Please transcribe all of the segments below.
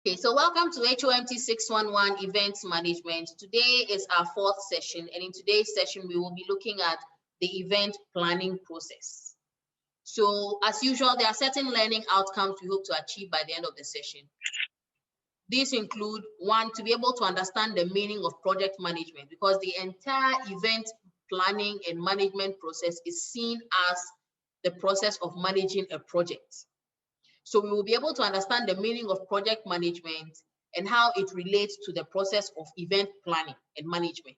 Okay, so welcome to HOMT 611 Events Management. Today is our fourth session, and in today's session, we will be looking at the event planning process. So as usual, there are certain learning outcomes we hope to achieve by the end of the session. These include, one, to be able to understand the meaning of project management, because the entire event planning and management process is seen as the process of managing a project. So we will be able to understand the meaning of project management and how it relates to the process of event planning and management.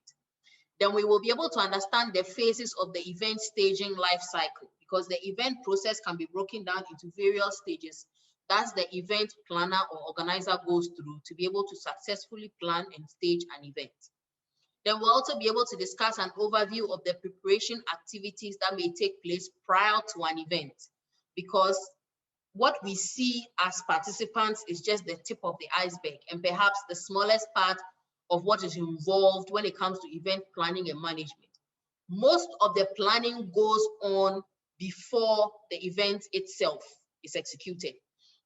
Then we will be able to understand the phases of the event staging life cycle, because the event process can be broken down into various stages that the event planner or organizer goes through to be able to successfully plan and stage an event. Then we'll also be able to discuss an overview of the preparation activities that may take place prior to an event, because what we see as participants is just the tip of the iceberg and perhaps the smallest part of what is involved when it comes to event planning and management. Most of the planning goes on before the event itself is executed.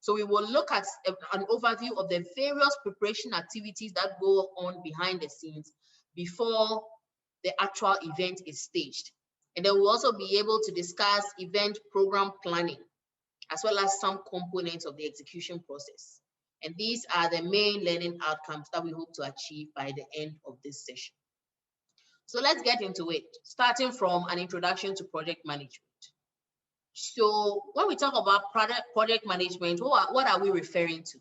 So we will look at an overview of the various preparation activities that go on behind the scenes before the actual event is staged. And then we'll also be able to discuss event program planning, as well as some components of the execution process. And these are the main learning outcomes that we hope to achieve by the end of this session. So let's get into it, starting from an introduction to project management. So when we talk about project management, what are we referring to?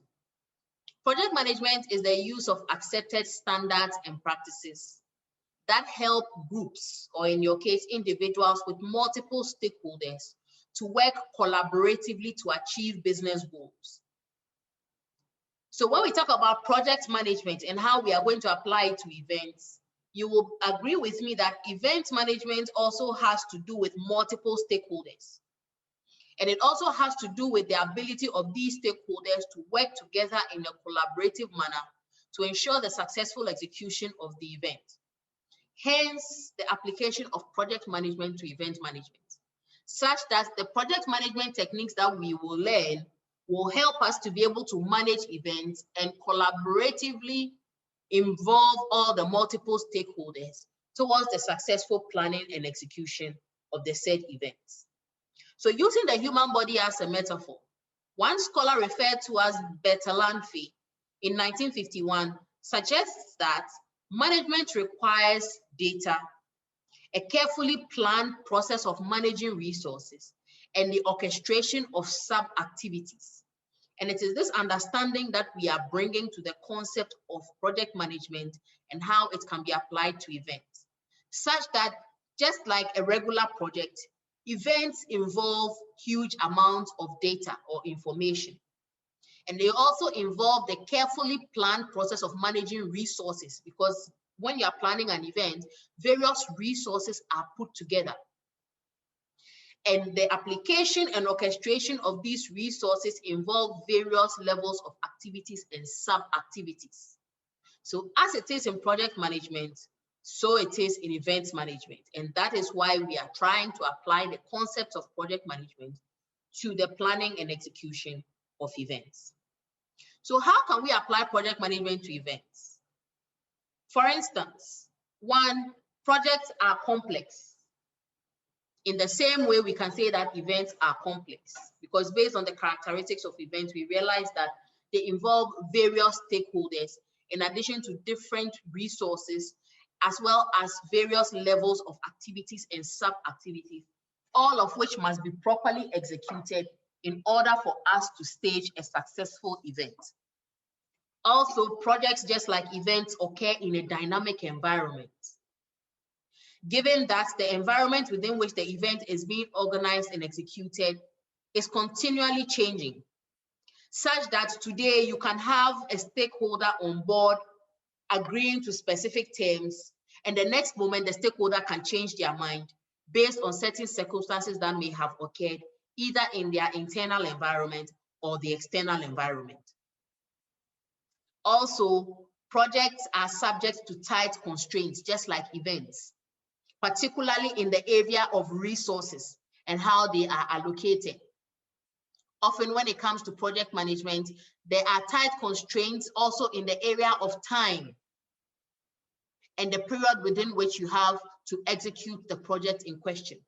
Project management is the use of accepted standards and practices that help groups, or in your case, individuals with multiple stakeholders, to work collaboratively to achieve business goals. So when we talk about project management and how we are going to apply it to events, you will agree with me that event management also has to do with multiple stakeholders. And it also has to do with the ability of these stakeholders to work together in a collaborative manner to ensure the successful execution of the event. Hence, the application of project management to event management, such that the project management techniques that we will learn will help us to be able to manage events and collaboratively involve all the multiple stakeholders towards the successful planning and execution of the said events. So using the human body as a metaphor, one scholar referred to as Bertalanffy in 1951 suggests that management requires data, a carefully planned process of managing resources, and the orchestration of sub-activities. And it is this understanding that we are bringing to the concept of project management and how it can be applied to events, such that just like a regular project, events involve huge amounts of data or information. And they also involve the carefully planned process of managing resources, because when you are planning an event, various resources are put together. And the application and orchestration of these resources involve various levels of activities and sub-activities. So as it is in project management, so it is in event management. And that is why we are trying to apply the concept of project management to the planning and execution of events. So how can we apply project management to events? For instance, one, projects are complex. In the same way, we can say that events are complex, because based on the characteristics of events, we realize that they involve various stakeholders in addition to different resources, as well as various levels of activities and sub-activities, all of which must be properly executed in order for us to stage a successful event. Also, projects, just like events, occur in a dynamic environment, given that the environment within which the event is being organized and executed is continually changing, such that today you can have a stakeholder on board agreeing to specific terms, and the next moment the stakeholder can change their mind based on certain circumstances that may have occurred either in their internal environment or the external environment. Also, projects are subject to tight constraints, just like events, particularly in the area of resources and how they are allocated. often when it comes to project management, there are tight constraints also in the area of time and the period within which you have to execute the project in question.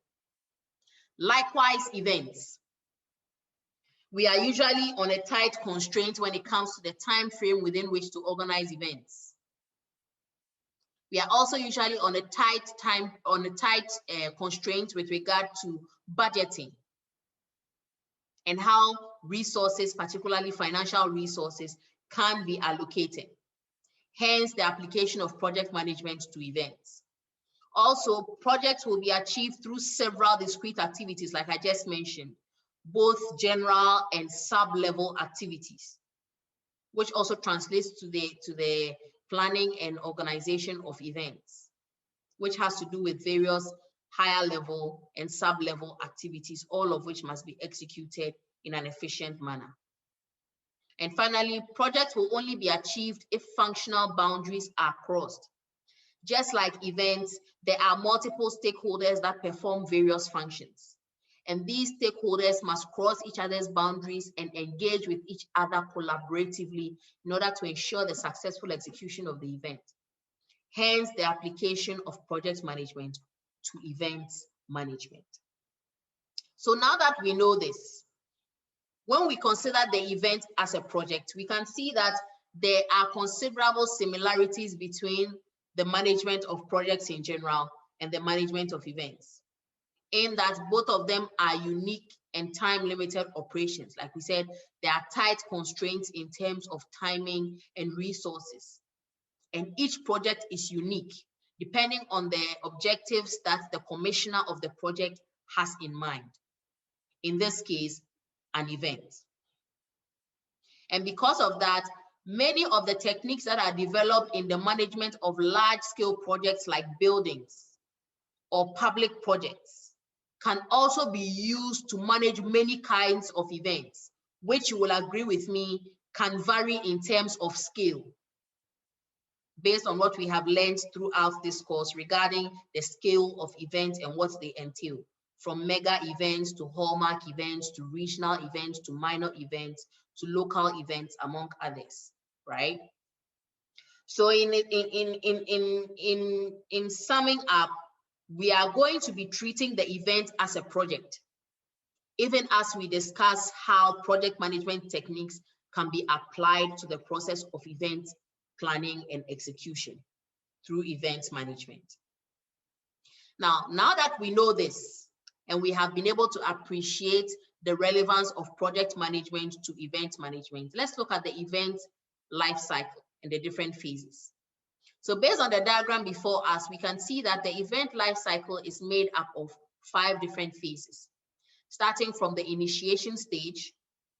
Likewise, events. We are usually on a tight constraint when it comes to the time frame within which to organize events. We are also usually on a tight constraint with regard to budgeting and how resources, particularly financial resources, can be allocated. Hence, the application of project management to events. Also, projects will be achieved through several discrete activities, like I just mentioned, both general and sub-level activities, which also translates to the planning and organization of events, which has to do with various higher level and sub-level activities, all of which must be executed in an efficient manner. And finally, projects will only be achieved if functional boundaries are crossed. Just like events, there are multiple stakeholders that perform various functions. And these stakeholders must cross each other's boundaries and engage with each other collaboratively in order to ensure the successful execution of the event. Hence, the application of project management to events management. So now that we know this, when we consider the event as a project, we can see that there are considerable similarities between the management of projects in general and the management of events, in that both of them are unique and time-limited operations. Like we said, there are tight constraints in terms of timing and resources. And each project is unique, depending on the objectives that the commissioner of the project has in mind. In this case, an event. And because of that, many of the techniques that are developed in the management of large-scale projects like buildings or public projects can also be used to manage many kinds of events, which you will agree with me can vary in terms of scale, based on what we have learned throughout this course regarding the scale of events and what they entail, from mega events to hallmark events to regional events to minor events to local events, among others, right? So in summing up, we are going to be treating the event as a project, even as we discuss how project management techniques can be applied to the process of event planning and execution through event management. Now that we know this, and we have been able to appreciate the relevance of project management to event management, let's look at the event life cycle and the different phases. So based on the diagram before us, we can see that the event life cycle is made up of 5 different phases, starting from the initiation stage,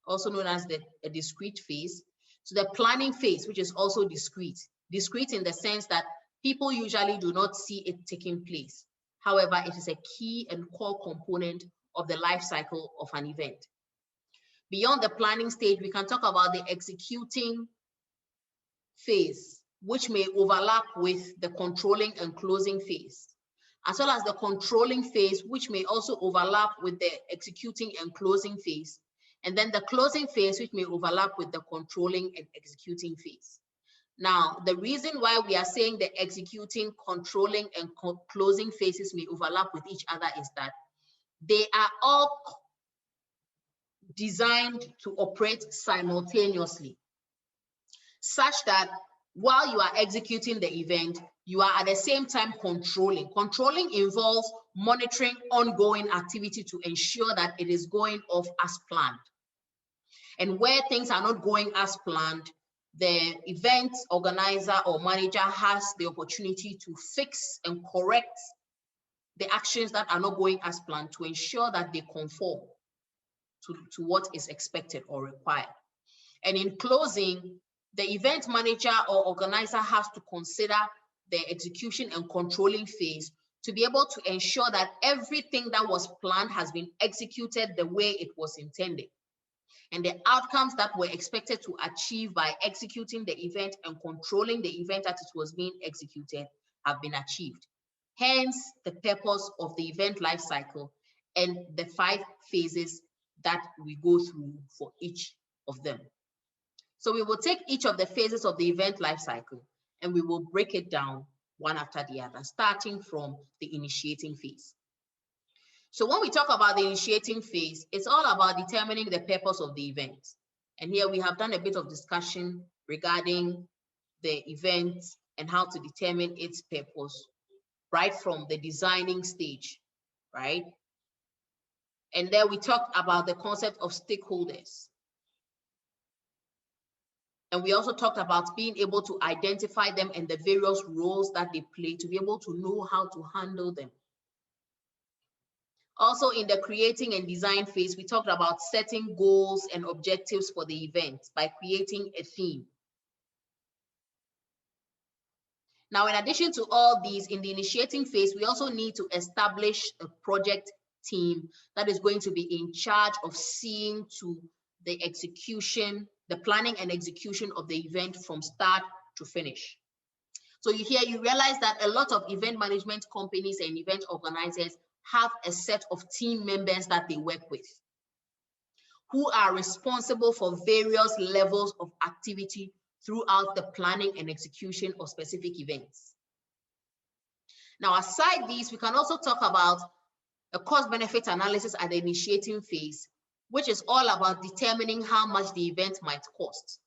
also known as the discrete phase, to the planning phase, which is also discrete. Discrete in the sense that people usually do not see it taking place. However, it is a key and core component of the life cycle of an event. Beyond the planning stage, we can talk about the executing phase, which may overlap with the controlling and closing phase, as well as the controlling phase, which may also overlap with the executing and closing phase, and then the closing phase, which may overlap with the controlling and executing phase. Now, the reason why we are saying the executing, controlling, and closing phases may overlap with each other is that they are all designed to operate simultaneously, such that while you are executing the event, you are at the same time controlling. Controlling involves monitoring ongoing activity to ensure that it is going off as planned. And where things are not going as planned, the event organizer or manager has the opportunity to fix and correct the actions that are not going as planned to ensure that they conform to what is expected or required. And in closing, the event manager or organizer has to consider the execution and controlling phase to be able to ensure that everything that was planned has been executed the way it was intended. And the outcomes that were expected to achieve by executing the event and controlling the event as it was being executed have been achieved. Hence, the purpose of the event life cycle and the 5 phases that we go through for each of them. So we will take each of the phases of the event life cycle and we will break it down one after the other, starting from the initiating phase. So when we talk about the initiating phase, it's all about determining the purpose of the event. And here we have done a bit of discussion regarding the event and how to determine its purpose right from the designing stage, right? And then we talked about the concept of stakeholders. And we also talked about being able to identify them and the various roles that they play to be able to know how to handle them. Also in the creating and design phase, we talked about setting goals and objectives for the event by creating a theme. Now, in addition to all these, in the initiating phase, we also need to establish a project team that is going to be in charge of seeing to the execution, the planning and execution of the event from start to finish. So you realize that a lot of event management companies and event organizers have a set of team members that they work with who are responsible for various levels of activity throughout the planning and execution of specific events. Now, aside these, we can also talk about a cost-benefit analysis at the initiating phase, which is all about determining how much the event might cost.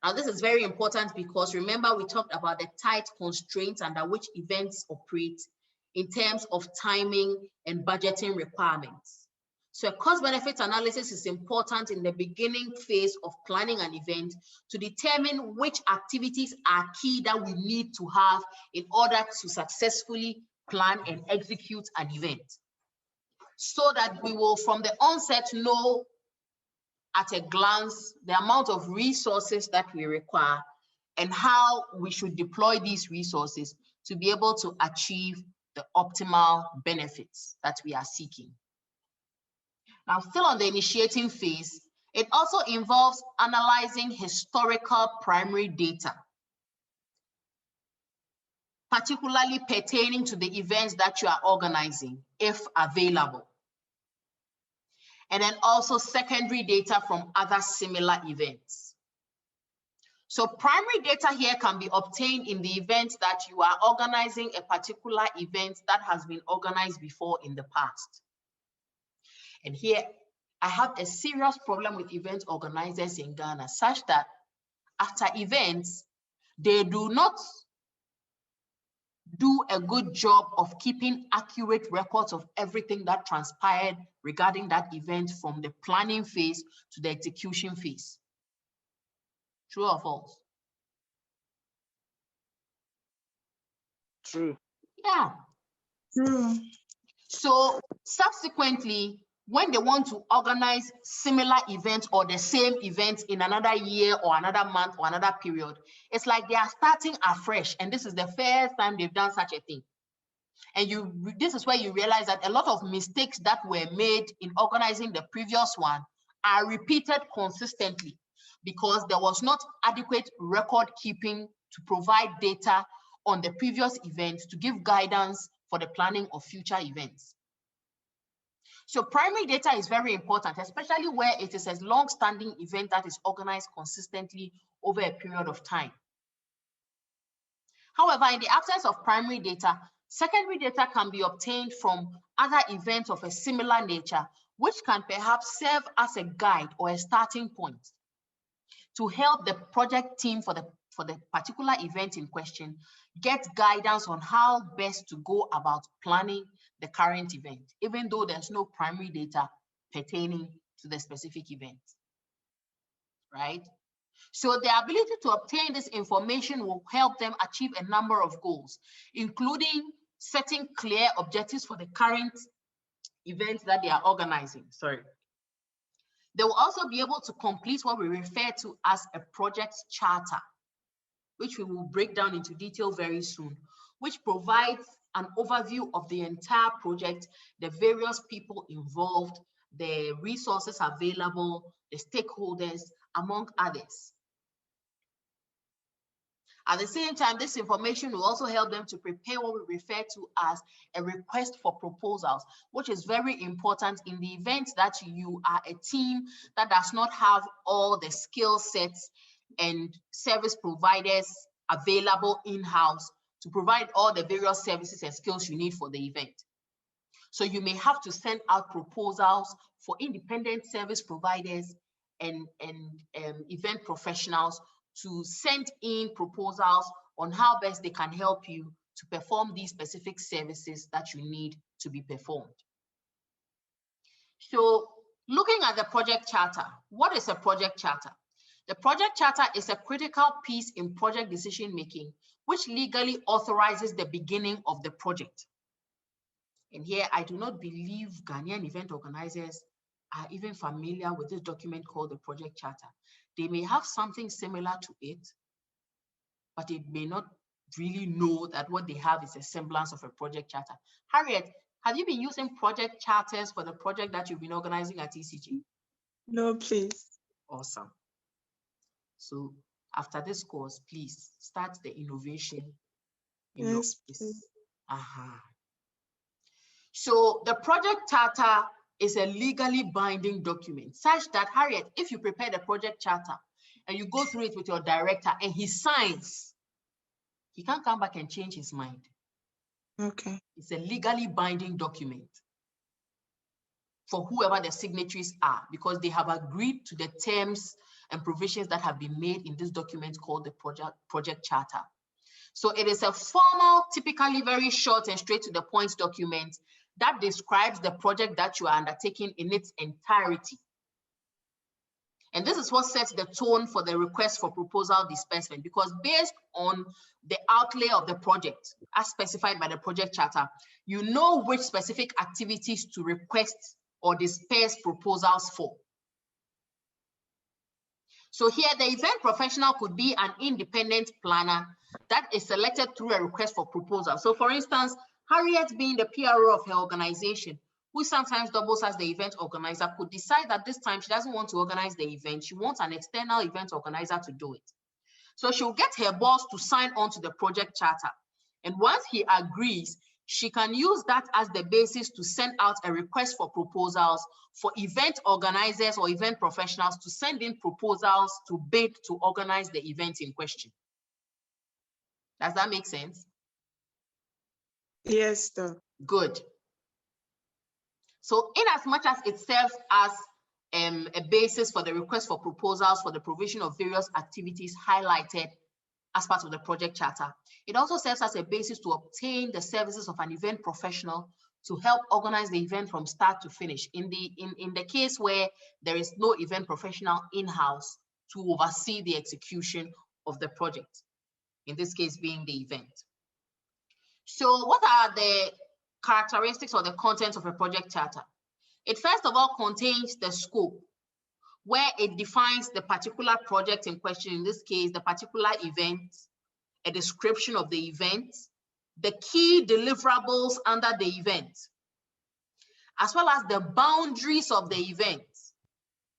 Now, this is very important because remember we talked about the tight constraints under which events operate in terms of timing and budgeting requirements. So a cost-benefit analysis is important in the beginning phase of planning an event to determine which activities are key that we need to have in order to successfully plan and execute an event, so that we will from the onset know at a glance the amount of resources that we require and how we should deploy these resources to be able to achieve the optimal benefits that we are seeking. Now, still on the initiating phase, it also involves analyzing historical primary data, particularly pertaining to the events that you are organizing, if available. And then also secondary data from other similar events. So primary data here can be obtained in the event that you are organizing a particular event that has been organized before in the past. And here, I have a serious problem with event organizers in Ghana, such that after events, they do not do a good job of keeping accurate records of everything that transpired regarding that event from the planning phase to the execution phase. True or false? True. Yeah. True. So subsequently, when they want to organize similar events or the same event in another year or another month or another period, it's like they are starting afresh. And this is the first time they've done such a thing. And this is where you realize that a lot of mistakes that were made in organizing the previous one are repeated consistently because there was not adequate record keeping to provide data on the previous events to give guidance for the planning of future events. So primary data is very important, especially where it is a long-standing event that is organized consistently over a period of time. However, in the absence of primary data, secondary data can be obtained from other events of a similar nature, which can perhaps serve as a guide or a starting point to help the project team for the particular event in question get guidance on how best to go about planning the current event, even though there's no primary data pertaining to the specific event, right? So the ability to obtain this information will help them achieve a number of goals, including setting clear objectives for the current events that they are organizing. They will also be able to complete what we refer to as a project charter, which we will break down into detail very soon, which provides an overview of the entire project, the various people involved, the resources available, the stakeholders, among others. At the same time, this information will also help them to prepare what we refer to as a request for proposals, which is very important in the event that you are a team that does not have all the skill sets and service providers available in-house to provide all the various services and skills you need for the event. So you may have to send out proposals for independent service providers and event professionals to send in proposals on how best they can help you to perform these specific services that you need to be performed. So looking at the project charter, what is a project charter? The project charter is a critical piece in project decision-making, which legally authorizes the beginning of the project. And here, I do not believe Ghanaian event organizers are even familiar with this document called the project charter. They may have something similar to it, but they may not really know that what they have is a semblance of a project charter. Harriet, have you been using project charters for the project that you've been organizing at ECG? No, please. Awesome. So after this course, please start the innovation in your office. So the project charter is a legally binding document such that, Harriet, if you prepare the project charter and you go through it with your director and he signs, he can't come back and change his mind. Okay. It's a legally binding document for whoever the signatories are, because they have agreed to the terms and provisions that have been made in this document called the project charter. So it is a formal, typically very short and straight to the point document that describes the project that you are undertaking in its entirety. And this is what sets the tone for the request for proposal disbursement, because based on the outlay of the project, as specified by the project charter, you know which specific activities to request or disperse proposals for. So here, the event professional could be an independent planner that is selected through a request for proposal. So for instance, Harriet, being the PRO of her organization, who sometimes doubles as the event organizer, could decide that this time she doesn't want to organize the event. She wants an external event organizer to do it. So she'll get her boss to sign on to the project charter. And once he agrees, she can use that as the basis to send out a request for proposals for event organizers or event professionals to send in proposals to bid to organize the event in question. Does that make sense? Yes, sir. Good. So in as much as it serves as a basis for the request for proposals for the provision of various activities highlighted as part of the project charter, it also serves as a basis to obtain the services of an event professional to help organize the event from start to finish. In the case where there is no event professional in-house to oversee the execution of the project, in this case being the event. So what are the characteristics or the contents of a project charter? It first of all contains the scope, where it defines the particular project in question, in this case, the particular event, a description of the event, the key deliverables under the event, as well as the boundaries of the event.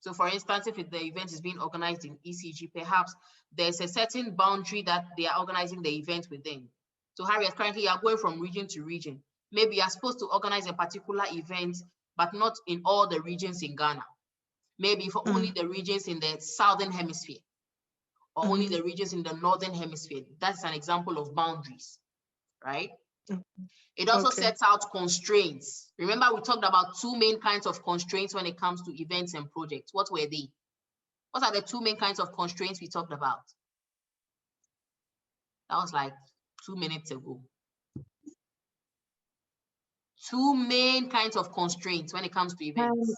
So for instance, if the event is being organized in ECG, perhaps there's a certain boundary that they are organizing the event within. So Harriet, currently you are going from region to region. Maybe you are supposed to organize a particular event, but not in all the regions in Ghana. Maybe for only the regions in the southern hemisphere, or only the regions in the northern hemisphere. That's an example of boundaries, right? It also sets out constraints. Remember, we talked about two main kinds of constraints when it comes to events and projects. What were they? What are the two main kinds of constraints we talked about? That was like 2 minutes ago. Two main kinds of constraints when it comes to events.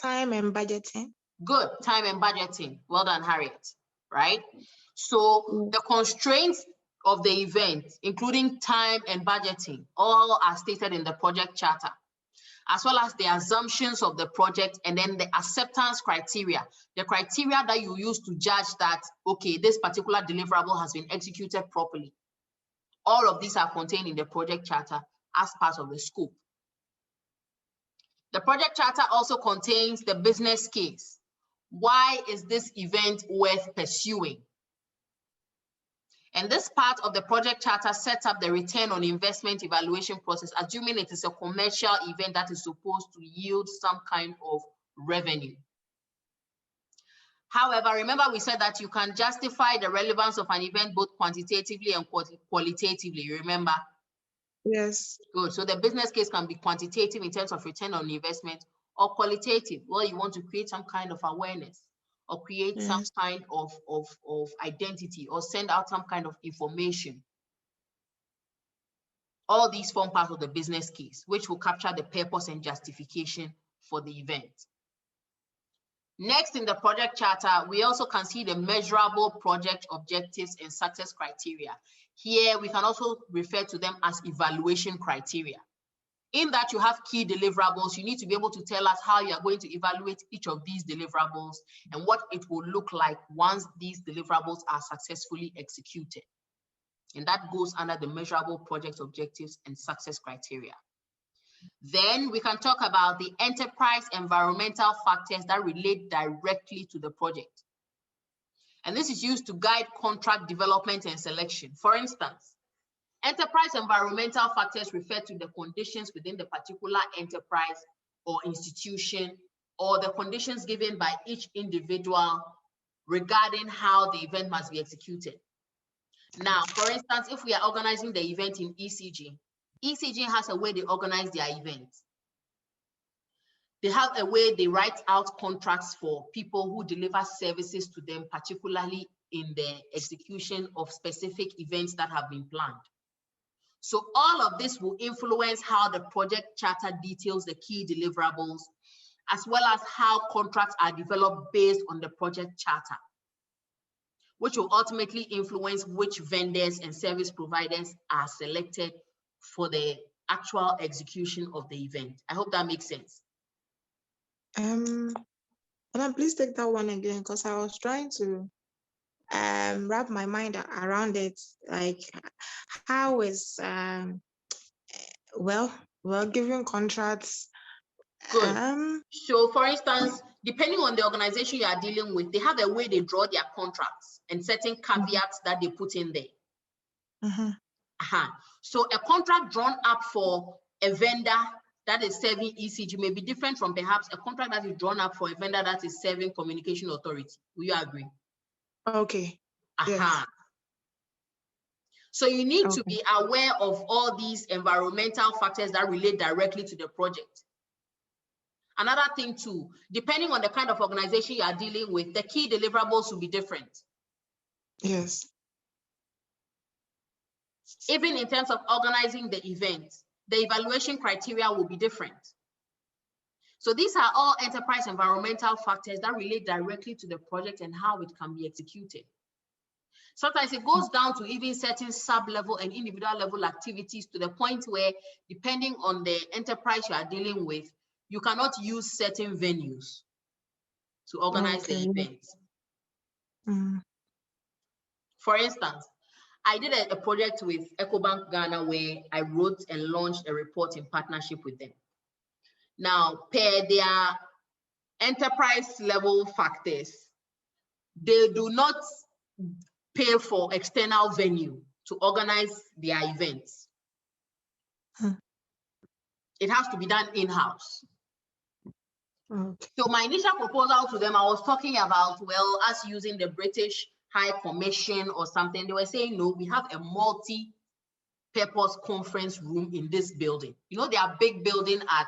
Time and budgeting. Good, time and budgeting. Well done, Harriet, right? So the constraints of the event, including time and budgeting, all are stated in the project charter, as well as the assumptions of the project and then the acceptance criteria, the criteria that you use to judge that, okay, this particular deliverable has been executed properly. All of these are contained in the project charter as part of the scope. The project charter also contains the business case. Why is this event worth pursuing? And this part of the project charter sets up the return on investment evaluation process, assuming it is a commercial event that is supposed to yield some kind of revenue. However, remember we said that you can justify the relevance of an event both quantitatively and qualitatively, remember? Yes. Good. So the business case can be quantitative in terms of return on investment, or qualitative. Well, you want to create some kind of awareness or create some kind of identity or send out some kind of information. All these form part of the business case, which will capture the purpose and justification for the event. Next, in the project charter, we also can see the measurable project objectives and success criteria. Here, we can also refer to them as evaluation criteria. In that you have key deliverables, you need to be able to tell us how you are going to evaluate each of these deliverables and what it will look like once these deliverables are successfully executed. And that goes under the measurable project objectives and success criteria. Then we can talk about the enterprise environmental factors that relate directly to the project. And this is used to guide contract development and selection. For instance, enterprise environmental factors refer to the conditions within the particular enterprise or institution, or the conditions given by each individual regarding how the event must be executed. Now, for instance, if we are organizing the event in ECG, ECG has a way they organize their events. They have a way they write out contracts for people who deliver services to them, particularly in the execution of specific events that have been planned. So all of this will influence how the project charter details the key deliverables, as well as how contracts are developed based on the project charter, which will ultimately influence which vendors and service providers are selected for the actual execution of the event. I hope that makes sense. And please take that one again, because I was trying to wrap my mind around it. Like, how is giving contracts. Good. So for instance, depending on the organization you are dealing with, they have a way they draw their contracts and certain caveats that they put in there. So a contract drawn up for a vendor that is serving ECG may be different from perhaps a contract that is drawn up for a vendor that is serving communication authority. Will you agree? Okay. Yes. So you need to be aware of all these environmental factors that relate directly to the project. Another thing too, depending on the kind of organization you are dealing with, the key deliverables will be different. Yes. Even in terms of organizing the event, the evaluation criteria will be different. So these are all enterprise environmental factors that relate directly to the project and how it can be executed. Sometimes it goes down to even certain sub-level and individual level activities, to the point where, depending on the enterprise you are dealing with, you cannot use certain venues to organize the events. For instance, I did a project with EcoBank Ghana where I wrote and launched a report in partnership with them. Now, per their enterprise level factors, they do not pay for external venue to organize their events. It has to be done in-house. So my initial proposal to them, I was talking about, well, us using the British High Commission or something. They were saying, no, we have a multi-purpose conference room in this building. You know, they are big building at,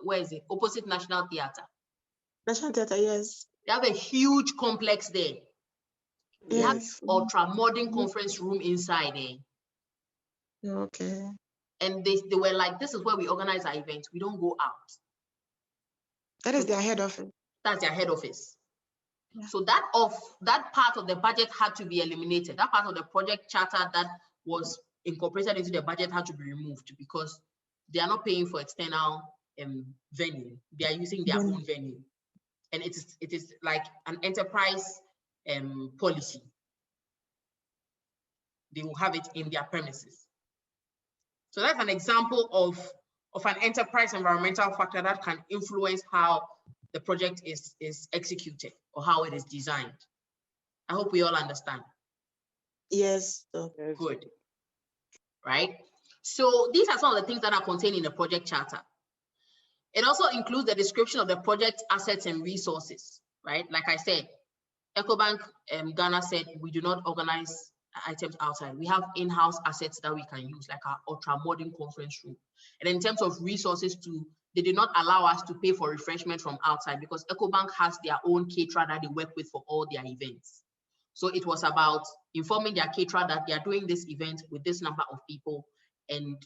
where is it? Opposite National Theatre. National Theatre, yes. They have a huge complex there. They have ultra-modern conference room inside there. Okay. And they were like, this is where we organize our events. We don't go out. That is their head office. That's their head office. Yeah. So that part of the budget had to be eliminated. That part of the project charter that was incorporated into the budget had to be removed, because they are not paying for external venue. They are using their own venue. And it is like an enterprise policy. They will have it in their premises. So that's an example of an enterprise environmental factor that can influence how the project is executed or how it is designed. I hope we all understand. Yes. Okay. Good. Right? So these are some of the things that are contained in the project charter. It also includes the description of the project assets and resources, right? Like I said, EcoBank Ghana said we do not organize items outside. We have in-house assets that we can use, like our ultra-modern conference room. And in terms of resources too, they did not allow us to pay for refreshment from outside because EcoBank has their own caterer that they work with for all their events. So it was about informing their caterer that they are doing this event with this number of people and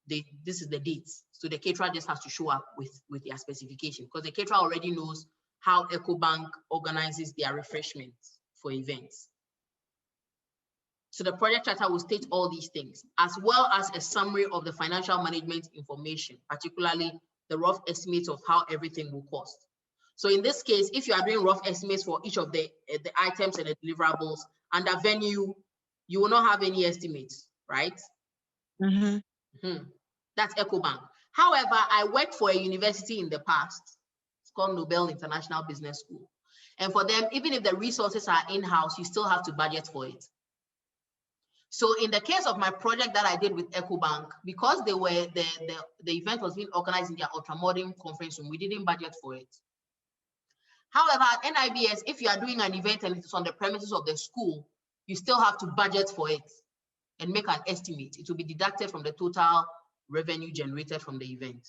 this is the dates. So the caterer just has to show up with their specification because the caterer already knows how EcoBank organizes their refreshments for events. So the project charter will state all these things, as well as a summary of the financial management information, particularly the rough estimates of how everything will cost. So in this case, if you are doing rough estimates for each of the items and the deliverables under venue, you will not have any estimates, right? That's EcoBank. However, I worked for a university in the past. It's called Nobel International Business School. And for them, even if the resources are in-house, you still have to budget for it. So in the case of my project that I did with EcoBank, because they were the event was being organized in their ultramodern conference room, we didn't budget for it. However, at NIBS, if you are doing an event and it's on the premises of the school, you still have to budget for it and make an estimate. It will be deducted from the total revenue generated from the event.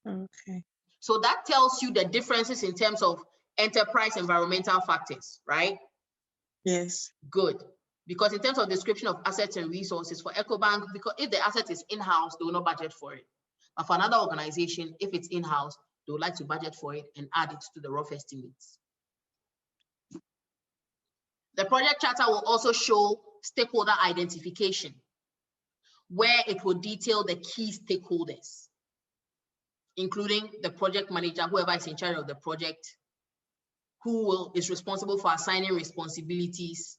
Okay. So that tells you the differences in terms of enterprise environmental factors, right? Yes. Good. Because in terms of description of assets and resources for EcoBank, because if the asset is in-house, they will not budget for it. But for another organization, if it's in-house, they would like to budget for it and add it to the rough estimates. The project charter will also show stakeholder identification, where it will detail the key stakeholders, including the project manager, whoever is in charge of the project, who is responsible for assigning responsibilities,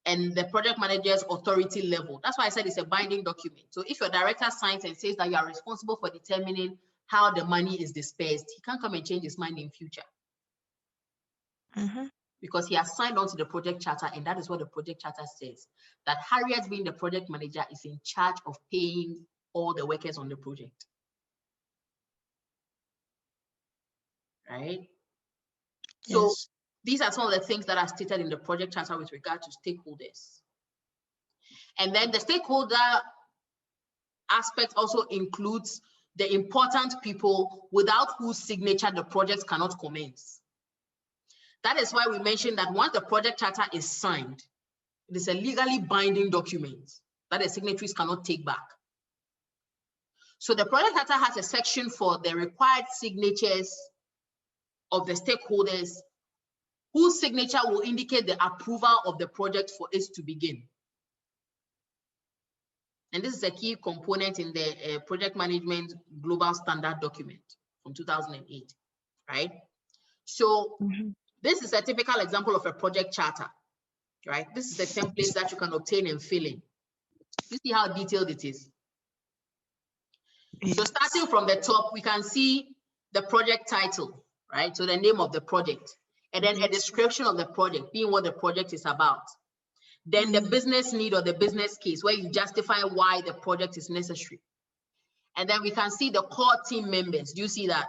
and the project manager's authority level. That's why I said it's a binding document. So if your director signs and says that you are responsible for determining how the money is dispersed, he can't come and change his mind in future. Because he has signed on to the project charter, and that is what the project charter says, that Harriet, being the project manager, is in charge of paying all the workers on the project. Right? So Yes. These are some of the things that are stated in the project charter with regard to stakeholders. And then the stakeholder aspect also includes the important people without whose signature the project cannot commence. That is why we mentioned that once the project charter is signed, it is a legally binding document that the signatories cannot take back. So the project charter has a section for the required signatures of the stakeholders whose signature will indicate the approval of the project for it to begin. And this is a key component in the project management global standard document from 2008, right? So this is a typical example of a project charter, right? This is a template that you can obtain and fill in. You see how detailed it is. So starting from the top, we can see the project title, right? So the name of the project. And then a description of the project, being what the project is about. Then the business need or the business case, where you justify why the project is necessary. And then we can see the core team members. Do you see that?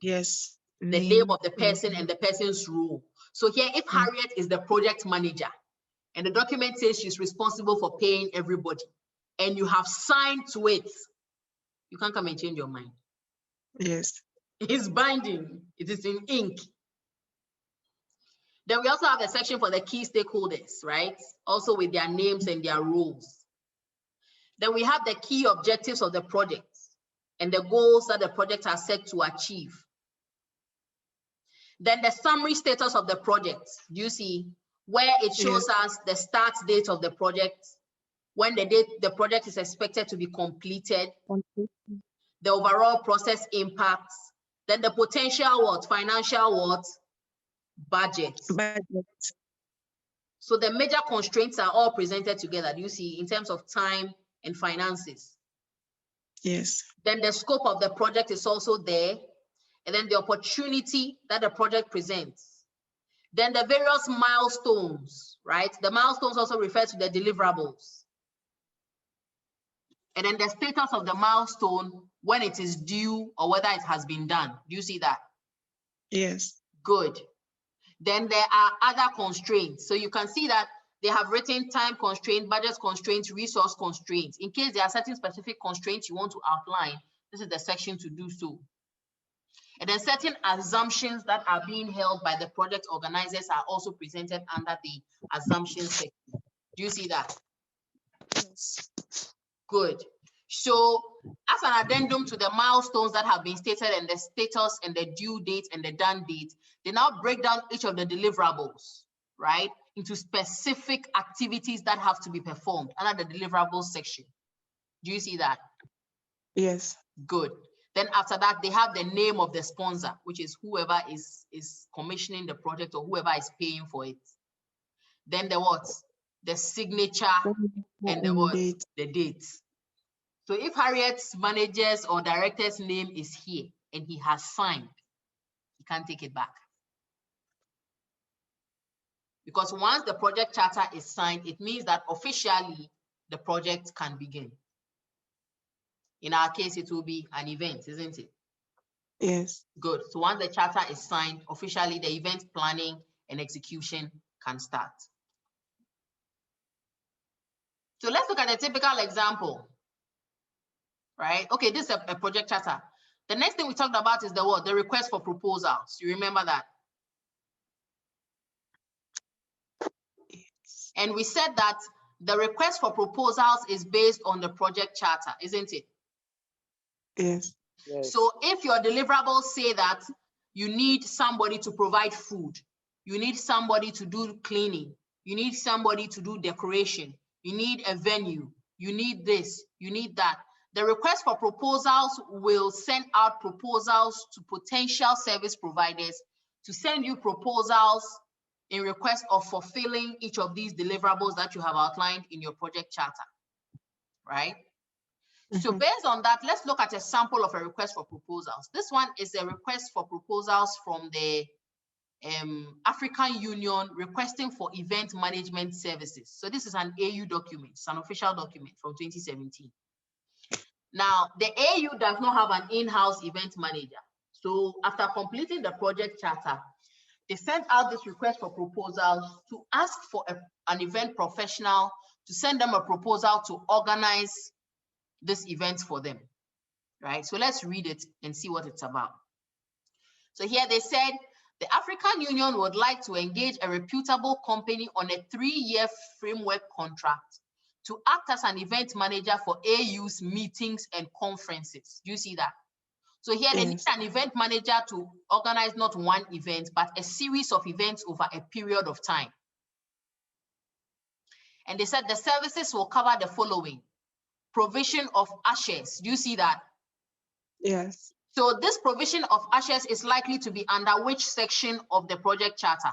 Yes. The name of the person and the person's role. So here, if Harriet is the project manager, and the document says she's responsible for paying everybody, and you have signed to it, you can't come and change your mind. Yes. It's binding. It is in ink. Then we also have a section for the key stakeholders, right? Also with their names and their roles. Then we have the key objectives of the project and the goals that the project has set to achieve. Then the summary status of the project. Do you see where it shows us the start date of the project, when the date the project is expected to be completed, the overall process impacts, then the potential financial budget. So the major constraints are all presented together, do you see, in terms of time and finances. Yes. Then the scope of the project is also there. And then the opportunity that the project presents. Then the various milestones, right? The milestones also refer to the deliverables. And then the status of the milestone, when it is due or whether it has been done. Do you see that? Yes. Good. Then there are other constraints. So you can see that they have written time constraint, budget constraints, resource constraints. In case there are certain specific constraints you want to outline, this is the section to do so. And then certain assumptions that are being held by the project organizers are also presented under the assumptions section. Do you see that? Yes. Good. So as an addendum to the milestones that have been stated and the status and the due date and the done date, they now break down each of the deliverables, right, into specific activities that have to be performed under the deliverables section. Do you see that? Yes. Good. Then after that, they have the name of the sponsor, which is whoever is commissioning the project or whoever is paying for it. Then the what? The signature and the what? Date. The date. So if Harriet's manager's or director's name is here and he has signed, he can't take it back. Because once the project charter is signed, it means that officially the project can begin. In our case, it will be an event, isn't it? Yes. Good. So once the charter is signed, officially the event planning and execution can start. So let's look at a typical example, right? Okay, this is a project charter. The next thing we talked about is the what? The request for proposals. You remember that? Yes. And we said that the request for proposals is based on the project charter, isn't it? Yes. Yes. So if your deliverables say that you need somebody to provide food, you need somebody to do cleaning, you need somebody to do decoration, you need a venue, you need this, you need that. The request for proposals will send out proposals to potential service providers to send you proposals in request of fulfilling each of these deliverables that you have outlined in your project charter, right? So based on that, let's look at a sample of a request for proposals. This one is a request for proposals from the African Union requesting for event management services. So this is an AU document, it's an official document from 2017. Now, the AU does not have an in-house event manager. So after completing the project charter, they sent out this request for proposals to ask for an event professional to send them a proposal to organize this event for them, right? So let's read it and see what it's about. So here they said, the African Union would like to engage a reputable company on a 3-year framework contract to act as an event manager for AU's meetings and conferences. Do you see that? So here they need an event manager to organize not one event, but a series of events over a period of time. And they said the services will cover the following: provision of ushers. Do you see that? Yes. So this provision of ushers is likely to be under which section of the project charter?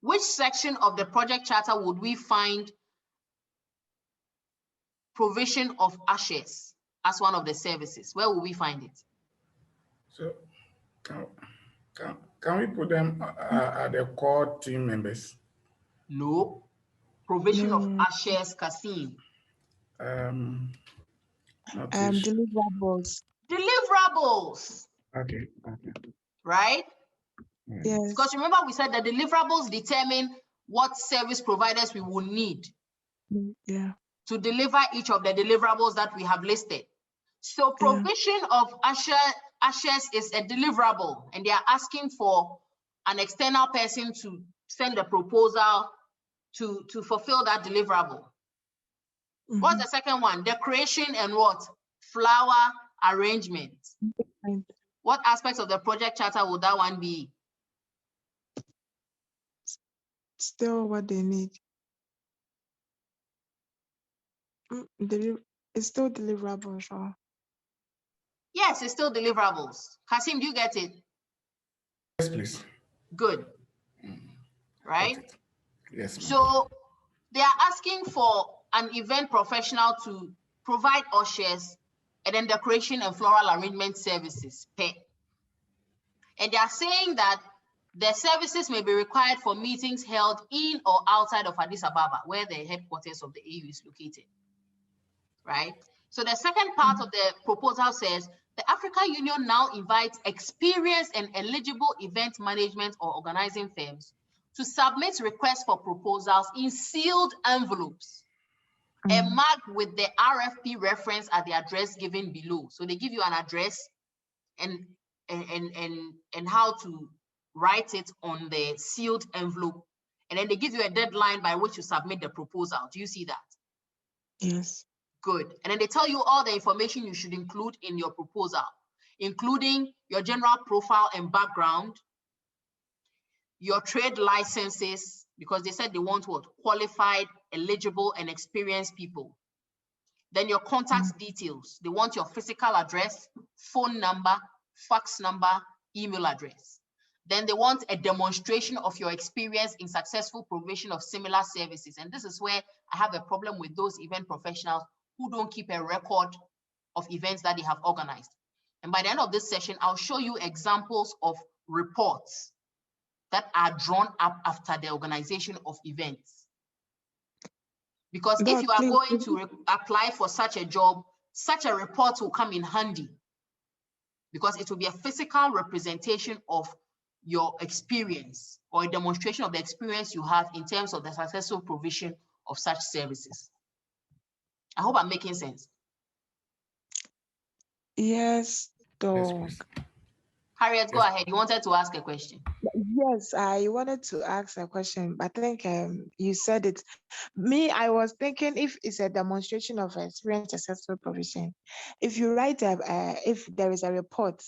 Which section of the project charter would we find provision of ushers as one of the services? Where will we find it? So can we put them at the core team members? No. Provision of ushers, Kasim. Deliverables. Deliverables. Okay. Right? Yes. Because remember we said the deliverables determine what service providers we will need to deliver each of the deliverables that we have listed. So provision of ushers is a deliverable, and they are asking for an external person to send a proposal to fulfill that deliverable. What's the second one? Decoration and what? Flower arrangement. What aspects of the project charter would that one be? Still what they need. It's still deliverable, sure. Yes, it's still deliverables. Kasim, do you get it? Yes, please. Good. Right? Yes. So they are asking for an event professional to provide ushers and then decoration and floral arrangement services. And they are saying that their services may be required for meetings held in or outside of Addis Ababa, where the headquarters of the AU is located, right? So the second part of the proposal says, the African Union now invites experienced and eligible event management or organizing firms to submit requests for proposals in sealed envelopes and marked with the RFP reference at the address given below. So they give you an address and how to write it on the sealed envelope, and then they give you a deadline by which you submit the proposal. Do you see that? Yes. Good. And then they tell you all the information you should include in your proposal, including your general profile and background, your trade licenses, because they said they want what? Qualified, eligible, and experienced people. Then your contact details. They want your physical address, phone number, fax number, email address. Then they want a demonstration of your experience in successful provision of similar services. And this is where I have a problem with those event professionals who don't keep a record of events that they have organized. And by the end of this session, I'll show you examples of reports that are drawn up after the organization of events. Because if you are going to apply for such a job, such a report will come in handy, because it will be a physical representation of your experience or a demonstration of the experience you have in terms of the successful provision of such services. I hope I'm making sense. Yes, Yes, though. please. Harriet, go ahead. You wanted to ask a question. Yes, I wanted to ask a question, but I think you said it. Me, I was thinking if it's a demonstration of experience successful provision, if you write if there is a report,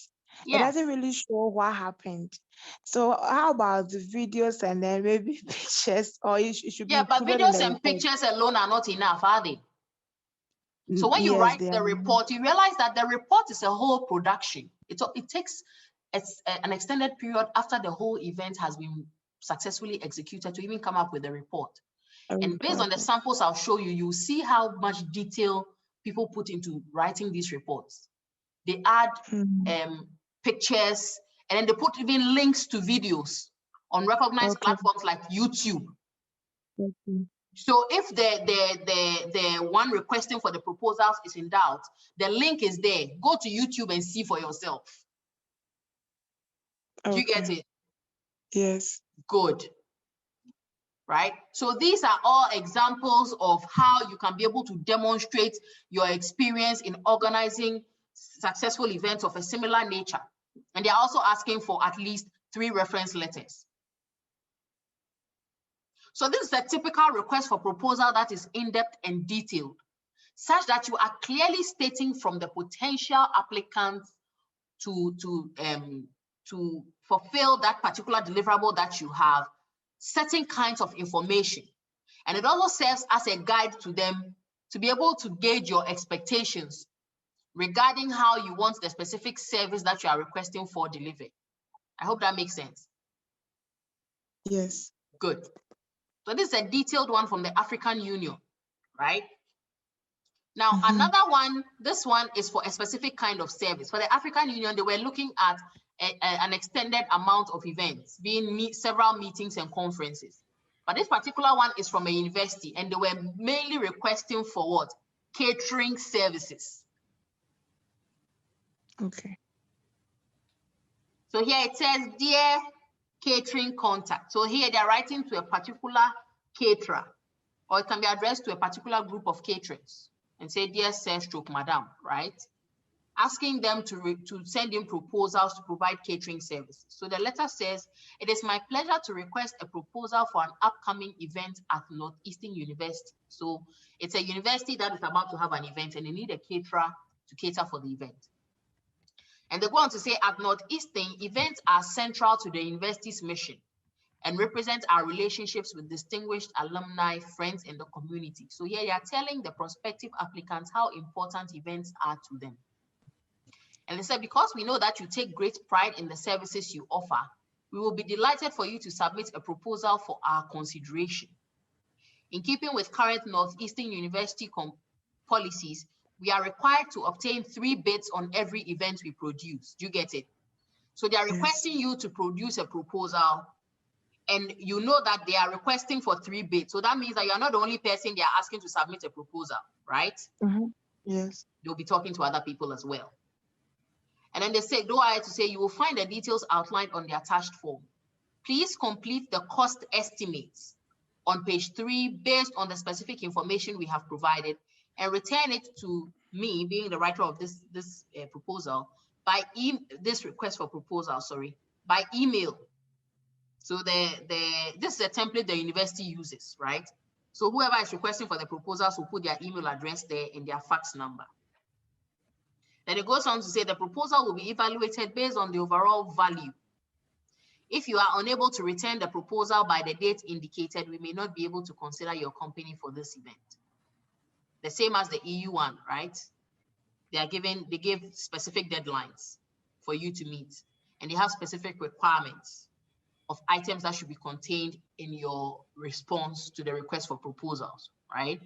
it Yes. doesn't really show what happened. So how about the videos and then maybe pictures, or it should be Yeah, but included in videos the and report? pictures alone are not enough, are they? So when you Yes, write they the are. report, you realize that the report is a whole production. It takes an extended period after the whole event has been successfully executed to even come up with a report. And based on the samples I'll show you, you'll see how much detail people put into writing these reports. They add pictures, and then they put even links to videos on recognized platforms like YouTube. So if the one requesting for the proposals is in doubt, the link is there. Go to YouTube and see for yourself. Do you get it? Yes. Good. Right? So these are all examples of how you can be able to demonstrate your experience in organizing successful events of a similar nature. And they're also asking for at least 3 reference letters. So this is a typical request for proposal that is in-depth and detailed, such that you are clearly stating from the potential applicants to fulfill that particular deliverable that you have, certain kinds of information. And it also serves as a guide to them to be able to gauge your expectations regarding how you want the specific service that you are requesting for delivered. I hope that makes sense. Yes. Good. So this is a detailed one from the African Union, right? Now, another one, this one is for a specific kind of service. For the African Union, they were looking at an extended amount of events, being several meetings and conferences. But this particular one is from a university, and they were mainly requesting for what? Catering services. Okay. So here it says, dear catering contact. So here they're writing to a particular caterer, or it can be addressed to a particular group of caterers and say, dear sir, stroke madam, right? Asking them to send in proposals to provide catering services. So the letter says, it is my pleasure to request a proposal for an upcoming event at Northeastern University. So it's a university that is about to have an event, and they need a caterer to cater for the event. And they go on to say, at Northeastern, events are central to the university's mission and represent our relationships with distinguished alumni, friends in the community. So here they are telling the prospective applicants how important events are to them. And they said, because we know that you take great pride in the services you offer, we will be delighted for you to submit a proposal for our consideration. In keeping with current Northeastern University policies, we are required to obtain 3 bids on every event we produce. Do you get it? So they are requesting you to produce a proposal, and you know that they are requesting for 3 bids. So that means that you're not the only person they are asking to submit a proposal, right? Yes. They'll be talking to other people as well. And then they say, go ahead to say, you will find the details outlined on the attached form. Please complete the cost estimates on page 3 based on the specific information we have provided, and return it to me, being the writer of this proposal, by this request for proposal, by email. So this is a template the university uses, right? So whoever is requesting for the proposals will put their email address there and their fax number. Then it goes on to say the proposal will be evaluated based on the overall value. If you are unable to return the proposal by the date indicated, we may not be able to consider your company for this event. The same as the EU one, right? They give specific deadlines for you to meet, and they have specific requirements of items that should be contained in your response to the request for proposals, right?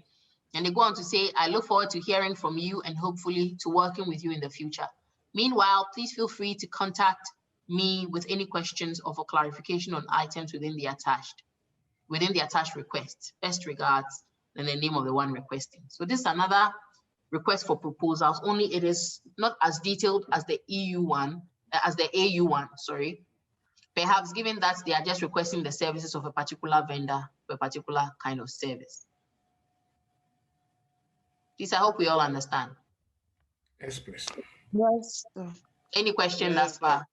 And they go on to say, I look forward to hearing from you and hopefully to working with you in the future. Meanwhile, please feel free to contact me with any questions or for clarification on items within the attached request. Best regards, and the name of the one requesting. So this is another request for proposals, only it is not as detailed as the EU one, as the AU one, sorry. Perhaps given that they are just requesting the services of a particular vendor for a particular kind of service. Please, I hope we all understand. Yes, please. Yes. Any question thus far?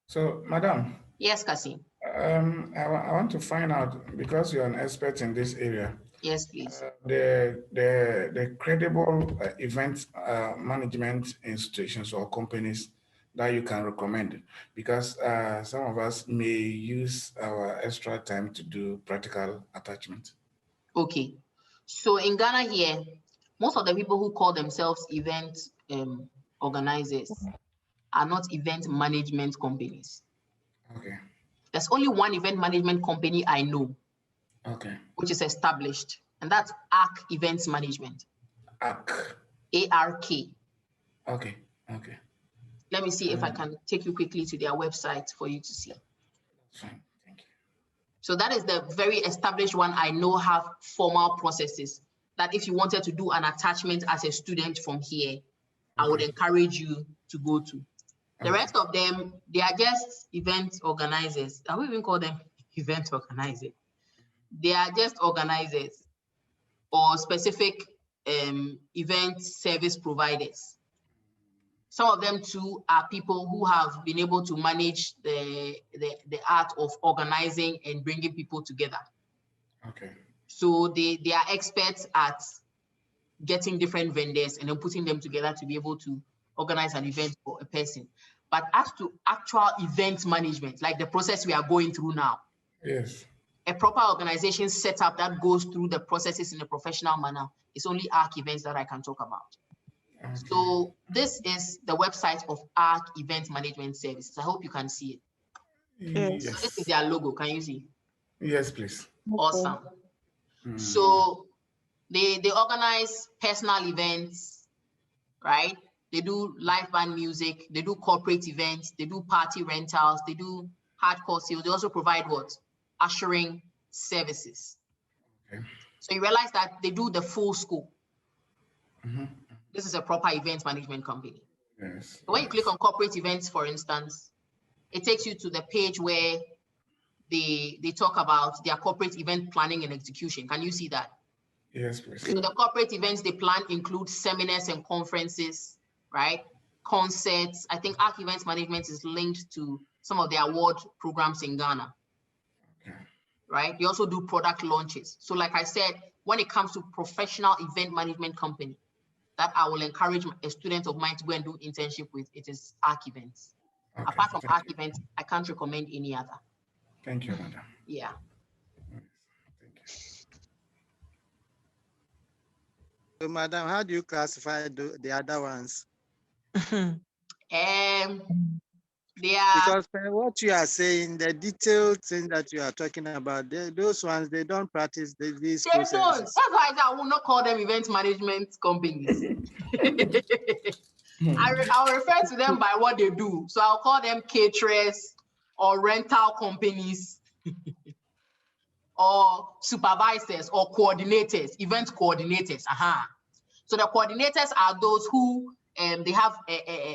So, Madam. Yes, Kasim. I want to find out, because you're an expert in this area. Yes, please. The credible event management institutions or companies that you can recommend, because some of us may use our extra time to do practical attachment. Okay. So in Ghana here, most of the people who call themselves event organizers are not event management companies. Okay. There's only one event management company I know, okay, which is established, and that's ARC Events Management. ARC. A-R-K. Okay, okay. Let me see if I can take you quickly to their website for you to see. Fine, thank you. So that is the very established one I know have formal processes that if you wanted to do an attachment as a student from here, I would encourage you to go to. The rest of them, they are just event organizers. I wouldn't even call them event organizers. They are just organizers or specific event service providers. Some of them too are people who have been able to manage the art of organizing and bringing people together. Okay. So they are experts at getting different vendors and then putting them together to be able to organize an event for a person. But as to actual event management, like the process we are going through now, yes, a proper organization setup that goes through the processes in a professional manner is only ARC Events that I can talk about. Okay. So this is the website of ARC Event Management Services. I hope you can see it. Yes. So this is their logo. Can you see? Yes, please. Awesome. So they organize personal events, right? They do live band music, they do corporate events, they do party rentals, they do hardcore sales. They also provide what? Ushering services. Okay. So you realize that they do the full scope. This is a proper event management company. Yes. So when you click on corporate events, for instance, it takes you to the page where they talk about their corporate event planning and execution. Can you see that? Yes, please. So the corporate events they plan include seminars and conferences, right? Concerts. I think ARC Events Management is linked to some of the award programs in Ghana. Okay. Right? They also do product launches. So like I said, when it comes to professional event management company, that I will encourage a student of mine to go and do internship with, it is ARC Events. Okay, apart from ARC Events, I can't recommend any other. Thank you, madam. Yeah. Thank you. So, madam, how do you classify the other ones? They are, because what you are saying, the detailed thing that you are talking about, those ones, they don't practice these processes. Don't. That's why I will not call them event management companies. I'll refer to them by what they do. So I'll call them caterers or rental companies or supervisors or coordinators, event coordinators. So the coordinators are those who they have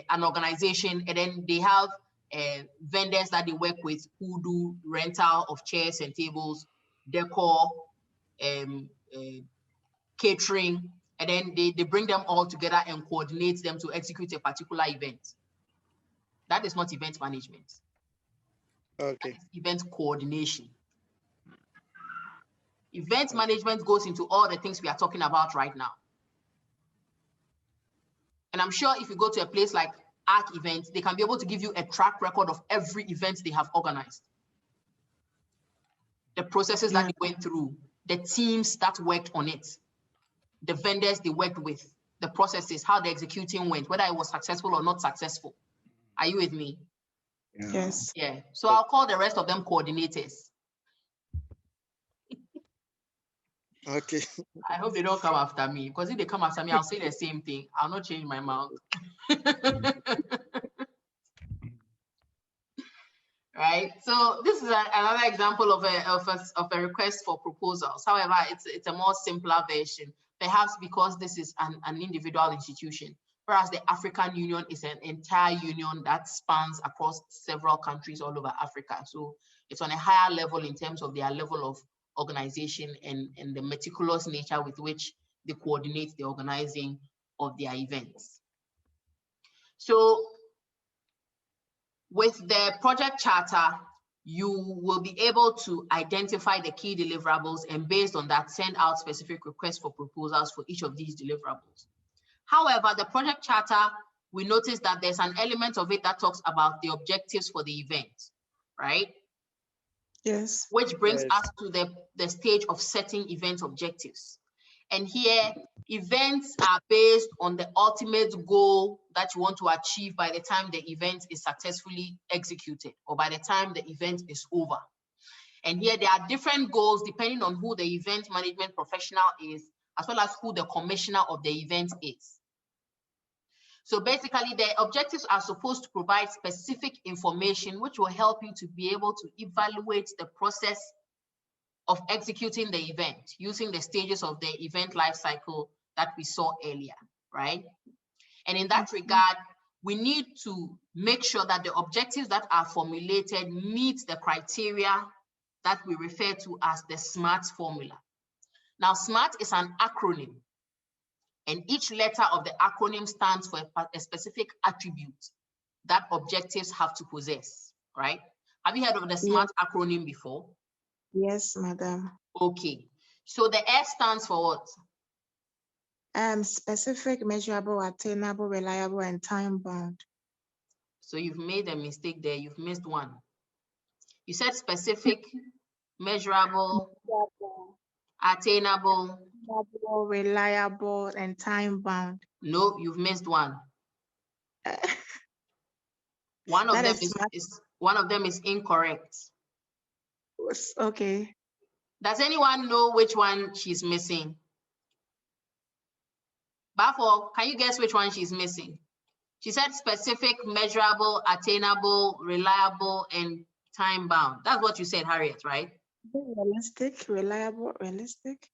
an organization, and then they have vendors that they work with who do rental of chairs and tables, decor, catering, and then they bring them all together and coordinate them to execute a particular event. That is not event management. Okay. That is event coordination. Event management goes into all the things we are talking about right now. And I'm sure if you go to a place like ARC Events, they can be able to give you a track record of every event they have organized. The processes that they went through, the teams that worked on it, the vendors they worked with, the processes, how the executing went, whether it was successful or not successful. Are you with me? Yes. Yeah. So I'll call the rest of them coordinators. Okay. I hope they don't come after me, because if they come after me, I'll say the same thing. I'll not change my mouth. Right. So this is another example of a request for proposals. However, it's a more simpler version, perhaps because this is an individual institution, whereas the African Union is an entire union that spans across several countries all over Africa. So it's on a higher level in terms of their level of organization and the meticulous nature with which they coordinate the organizing of their events. So with the project charter, you will be able to identify the key deliverables, and based on that, send out specific requests for proposals for each of these deliverables. However, the project charter, we notice that there's an element of it that talks about the objectives for the event, right? Yes. Which brings us to the stage of setting event objectives. And here, events are based on the ultimate goal that you want to achieve by the time the event is successfully executed, or by the time the event is over. And here there are different goals depending on who the event management professional is, as well as who the commissioner of the event is. So basically, the objectives are supposed to provide specific information which will help you to be able to evaluate the process of executing the event using the stages of the event life cycle that we saw earlier, right? And in that regard, we need to make sure that the objectives that are formulated meet the criteria that we refer to as the SMART formula. Now, SMART is an acronym, and each letter of the acronym stands for a specific attribute that objectives have to possess, right? Have you heard of the SMART acronym before? Yes, madam. Okay. So the S stands for what? Specific, measurable, attainable, reliable, and time-bound. So you've made a mistake there. You've missed one. You said specific, measurable, attainable, reliable, and time-bound. No, you've missed one. One of them is incorrect. Okay. Does anyone know which one she's missing? Bafo, can you guess which one she's missing? She said specific, measurable, attainable, reliable, and time-bound. That's what you said, Harriet, right? Realistic, reliable, realistic.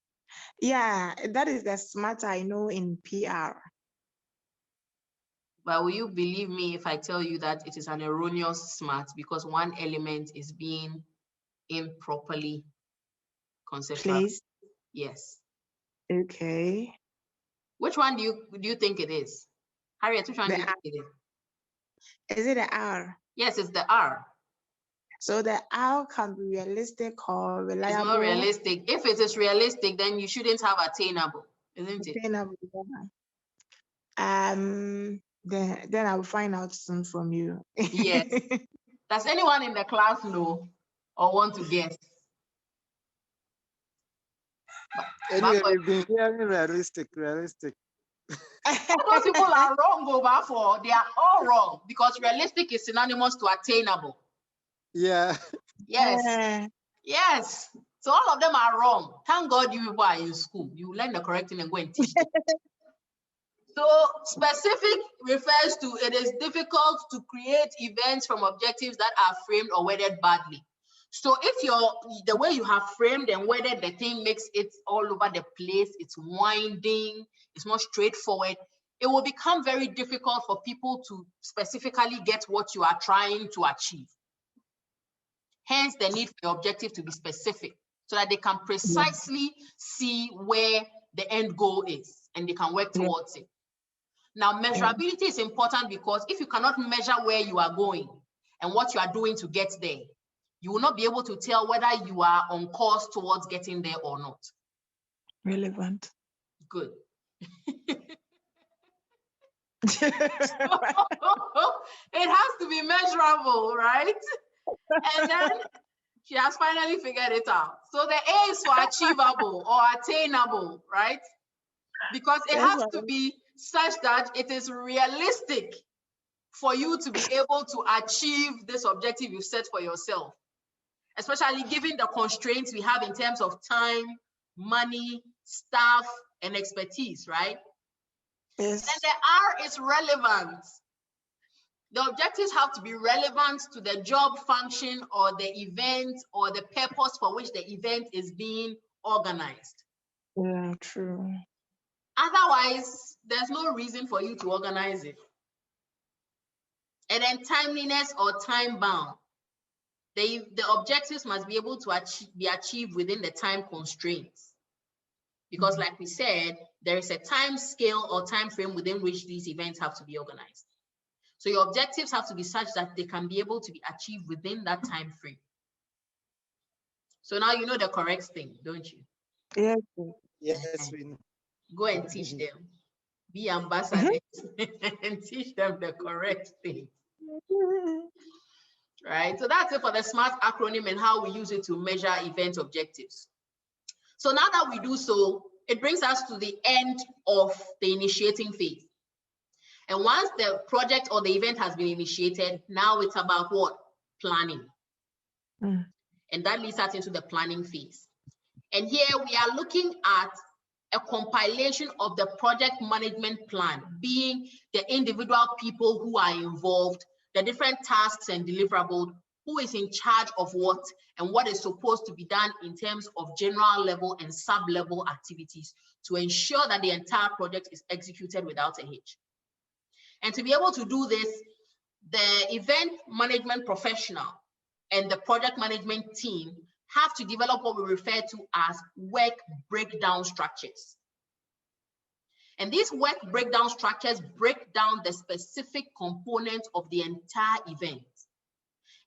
Yeah, that is the SMART I know in PR. But will you believe me if I tell you that it is an erroneous SMART because one element is being improperly conceptualized? Please. Yes. Okay. Which one do you think it is? Harriet, which one do you think it is? Is it the R? Yes, it's the R. So the R can be realistic or reliable. It's not realistic. If it is realistic, then you shouldn't have attainable, isn't it? Attainable. Then I will find out soon from you. Yes. Does anyone in the class know or want to guess? Anyway, we've been hearing realistic. Those people are wrong, Obafo. They are all wrong because realistic is synonymous to attainable. Yeah. Yes. Yes. So all of them are wrong. Thank God you people are in school. You learn the correct thing and go and teach them. So specific refers to it is difficult to create events from objectives that are framed or worded badly. So if the way you have framed and worded the thing makes it all over the place, it's winding, it's more straightforward, it will become very difficult for people to specifically get what you are trying to achieve. Hence the need for your objective to be specific so that they can precisely see where the end goal is and they can work towards it. Now, measurability is important because if you cannot measure where you are going and what you are doing to get there, you will not be able to tell whether you are on course towards getting there or not. Relevant. Good. So, it has to be measurable, right? And then she has finally figured it out. So the A is for achievable or attainable, right? Because it has to be such that it is realistic for you to be able to achieve this objective you've set for yourself, especially given the constraints we have in terms of time, money, staff, and expertise, right? Yes. And the R is relevant. The objectives have to be relevant to the job function or the event or the purpose for which the event is being organized. Yeah, true. Otherwise, there's no reason for you to organize it. And then timeliness or time bound. The objectives must be able to be achieved within the time constraints. Because like we said, there is a time scale or time frame within which these events have to be organized. So your objectives have to be such that they can be able to be achieved within that time frame. So now you know the correct thing, don't you? Yes. Yes, we know. Go and teach them. Be ambassadors and teach them the correct thing. Right? So that's it for the SMART acronym and how we use it to measure event objectives. So now that we do so, it brings us to the end of the initiating phase. And once the project or the event has been initiated, now it's about what? Planning. And that leads us into the planning phase. And here we are looking at a compilation of the project management plan, being the individual people who are involved, the different tasks and deliverables, who is in charge of what, and what is supposed to be done in terms of general level and sub-level activities to ensure that the entire project is executed without a hitch. And to be able to do this, the event management professional and the project management team have to develop what we refer to as work breakdown structures. And these work breakdown structures break down the specific components of the entire event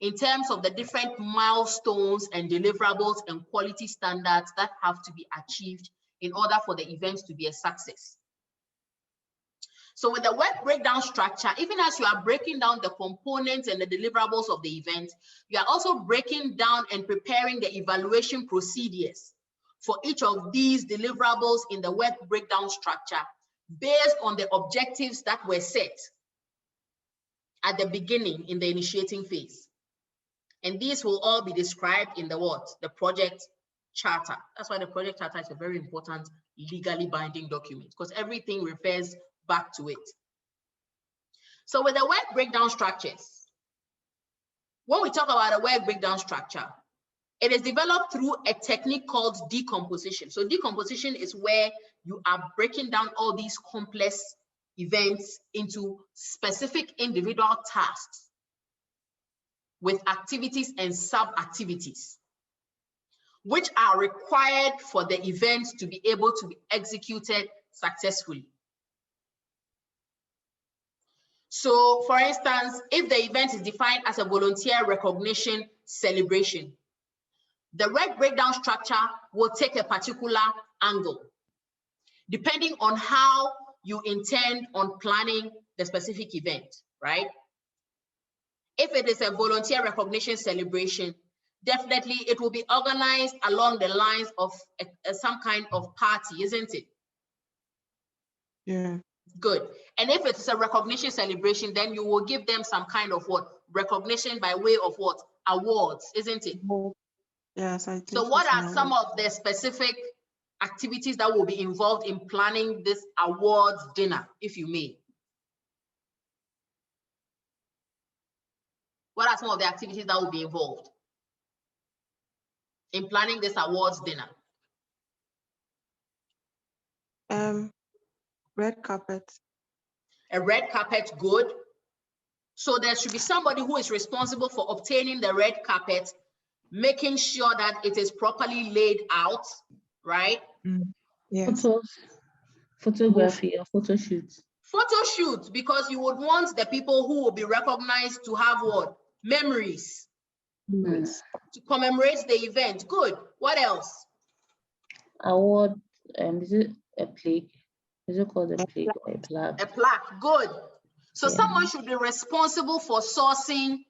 in terms of the different milestones and deliverables and quality standards that have to be achieved in order for the event to be a success. So with the work breakdown structure, even as you are breaking down the components and the deliverables of the event, you are also breaking down and preparing the evaluation procedures for each of these deliverables in the work breakdown structure based on the objectives that were set at the beginning in the initiating phase. And these will all be described in the what? The project charter. That's why the project charter is a very important legally binding document, because everything refers back to it. So with the work breakdown structures, when we talk about a work breakdown structure, it is developed through a technique called decomposition. So decomposition is where you are breaking down all these complex events into specific individual tasks with activities and sub-activities, which are required for the event to be able to be executed successfully. So for instance, if the event is defined as a volunteer recognition celebration, the work breakdown structure will take a particular angle, depending on how you intend on planning the specific event, right? If it is a volunteer recognition celebration, definitely it will be organized along the lines of some kind of party, isn't it? Yeah. Good. And if it's a recognition celebration, then you will give them some kind of what? Recognition by way of what? Awards, isn't it? Yes, I think so. What are some of the specific activities that will be involved in planning this awards dinner, if you may? What are some of the activities that will be involved in planning this awards dinner? Red carpet. A red carpet, good. So there should be somebody who is responsible for obtaining the red carpet, making sure that it is properly laid out, right? Yes. Photography or photo shoot. Photo shoot, because you would want the people who will be recognized to have what? Memories. To commemorate the event. Good. What else? Award, is it a plaque? Is it called a plaque or a plaque? A plaque. Good. So someone should be responsible for sourcing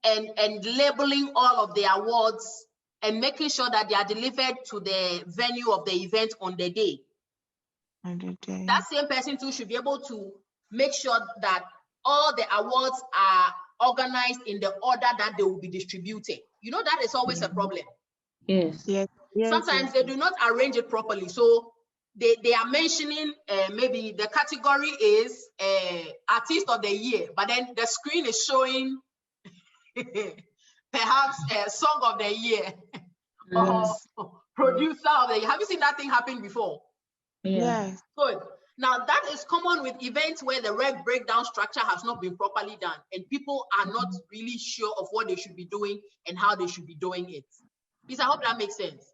and labeling all of the awards and making sure that they are delivered to the venue of the event on the day. That same person too should be able to make sure that all the awards are organized in the order that they will be distributed. You know, that is always a problem. Yes. Sometimes they do not arrange it properly. So they are mentioning maybe the category is artist of the year, but then the screen is showing perhaps song of the year or producer of the year. Have you seen that thing happen before? Yes. Good. Now that is common with events where the red breakdown structure has not been properly done and people are not really sure of what they should be doing and how they should be doing it. Please, I hope that makes sense.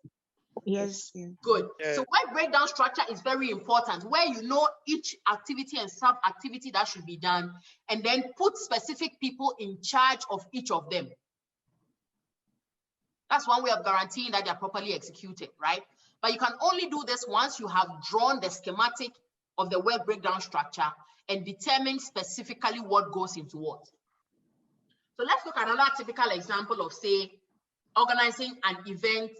Yes. Good. So web breakdown structure is very important, where you know each activity and sub-activity that should be done, and then put specific people in charge of each of them. That's one way of guaranteeing that they're properly executed, right? But you can only do this once you have drawn the schematic of the web breakdown structure and determine specifically what goes into what. So let's look at another typical example of, say, organizing an event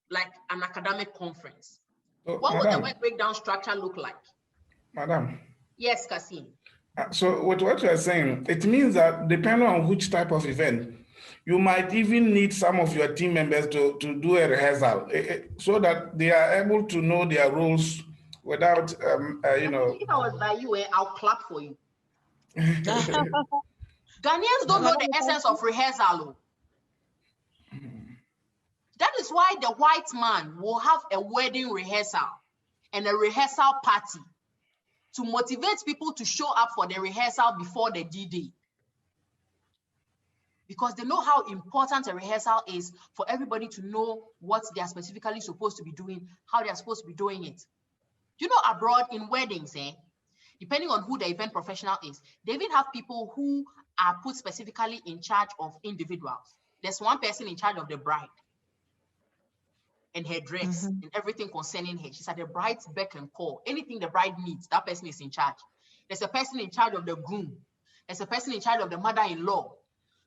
like an academic conference. So, What would Madam, the web breakdown structure look like? Madam. Yes, Kasim. So what you are saying, it means that depending on which type of event, you might even need some of your team members to do a rehearsal so that they are able to know their roles without, you know. If I was by you, I'll clap for you. Ghanaians don't know the essence of rehearsal. That is why the white man will have a wedding rehearsal and a rehearsal party to motivate people to show up for the rehearsal before the D-Day. Because they know how important a rehearsal is for everybody to know what they are specifically supposed to be doing, how they are supposed to be doing it. You know, abroad in weddings, depending on who the event professional is, they even have people who are put specifically in charge of individuals. There's one person in charge of the bride and her dress and everything concerning her. She's at the bride's beck and call. Anything the bride needs, that person is in charge. There's a person in charge of the groom. There's a person in charge of the mother-in-law.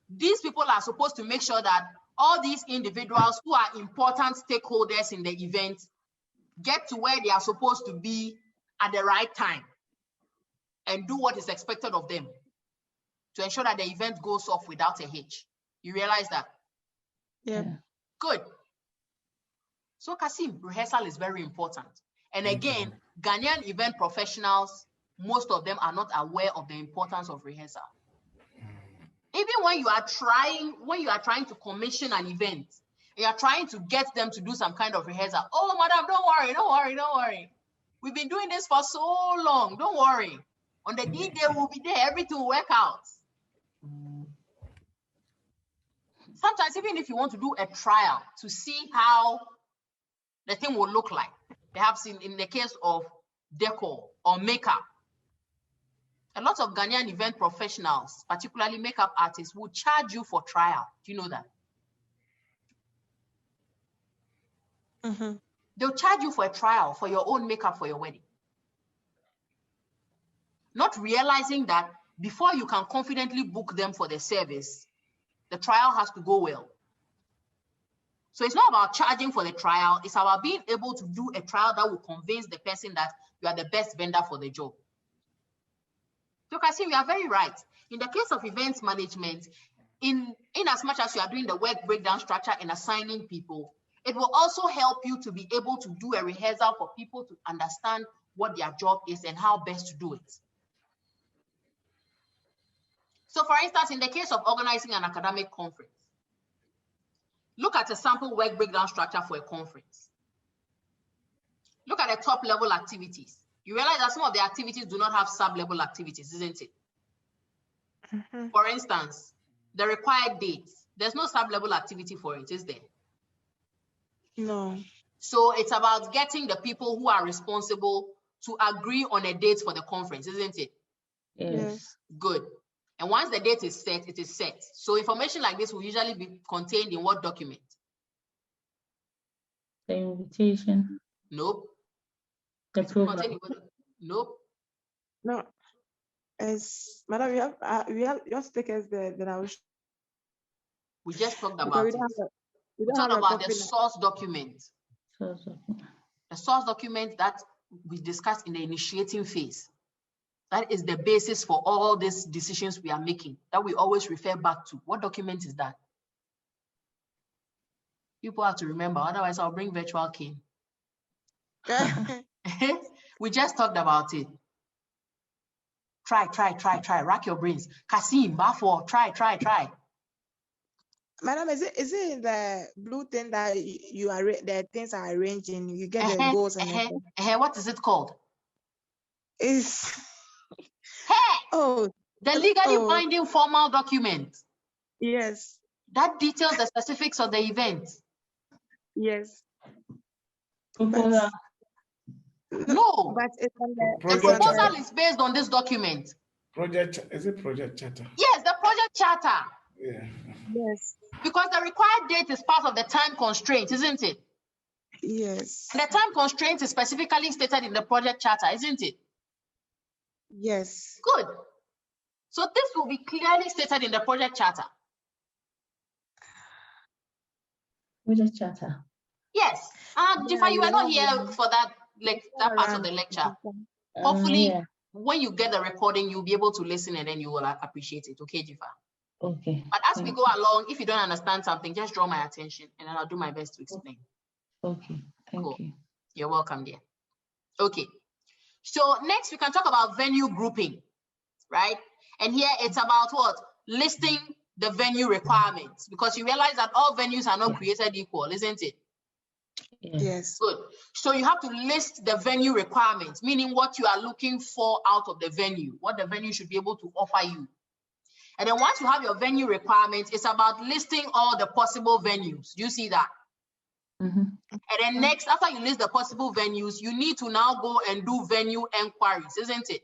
These people are supposed to make sure that all these individuals who are important stakeholders in the event get to where they are supposed to be at the right time and do what is expected of them to ensure that the event goes off without a hitch. You realize that? Yeah. Good. So Kasim, rehearsal is very important. And again, Ghanaian event professionals, most of them are not aware of the importance of rehearsal. Even when you are trying to commission an event, you are trying to get them to do some kind of rehearsal. Oh, madam, don't worry. We've been doing this for so long. Don't worry. On the D-Day, we'll be there. Everything will work out. Sometimes, even if you want to do a trial to see how the thing will look like, perhaps in the case of decor or makeup, a lot of Ghanaian event professionals, particularly makeup artists, will charge you for trial. Do you know that? They'll charge you for a trial for your own makeup for your wedding. Not realizing that before you can confidently book them for the service, the trial has to go well. So it's not about charging for the trial, it's about being able to do a trial that will convince the person that you are the best vendor for the job. So Kasim, you are very right. In the case of events management, in as much as you are doing the work breakdown structure and assigning people, It will also help you to be able to do a rehearsal for people to understand what their job is and how best to do it. So for instance, in the case of organizing an academic conference, look at a sample work breakdown structure for a conference. Look at the top level activities. You realize that some of the activities do not have sub-level activities, isn't it? Mm-hmm. For instance, the required dates. There's no sub-level activity for it, is there? No. So it's about getting the people who are responsible to agree on a date for the conference, isn't it? Yes. Good. And once the date is set, it is set. So information like this will usually be contained in what document? The invitation. Nope. The program. Nope. No. As madam, we have your stickers there. Then I will. We just talked Because about we it. don't have We don't talked have a about the copy. source document. Source document. The source document that we discussed in the initiating phase. That is the basis for all these decisions we are making, that we always refer back to. What document is that? People have to remember, otherwise I'll bring virtual cane. We just talked about it. Try. Rack your brains. Kasim, Bafo, try. Madam, is it the blue thing that you are the things are arranging? You get the goals and everything. What is it called? Is the legally binding formal document. Yes. That details the specifics of the event. Yes. Proposal. No. But it's on the proposal is based on this document. Is it project charter? Yes, the project charter. Yeah. Yes. Because the required date is part of the time constraint, isn't it? Yes. And the time constraint is specifically stated in the project charter, isn't it? Yes. Good. So this will be clearly stated in the project charter. Project charter. Yes. Jifa, you were not here for that part of the lecture. Hopefully, when you get the recording, you'll be able to listen and then you will appreciate it. Okay, Jifa? Okay. But as we go along, if you don't understand something, just draw my attention and then I'll do my best to explain. Okay. Thank you. You're welcome, dear. Okay. So next we can talk about venue grouping, right? And here it's about what? Listing the venue requirements, because you realize that all venues are not created equal, isn't it? Yes. Good. So you have to list the venue requirements, meaning what you are looking for out of the venue, what the venue should be able to offer you. And then once you have your venue requirements, it's about listing all the possible venues. Do you see that? Mm-hmm. And then next, after you list the possible venues, you need to now go and do venue enquiries, isn't it?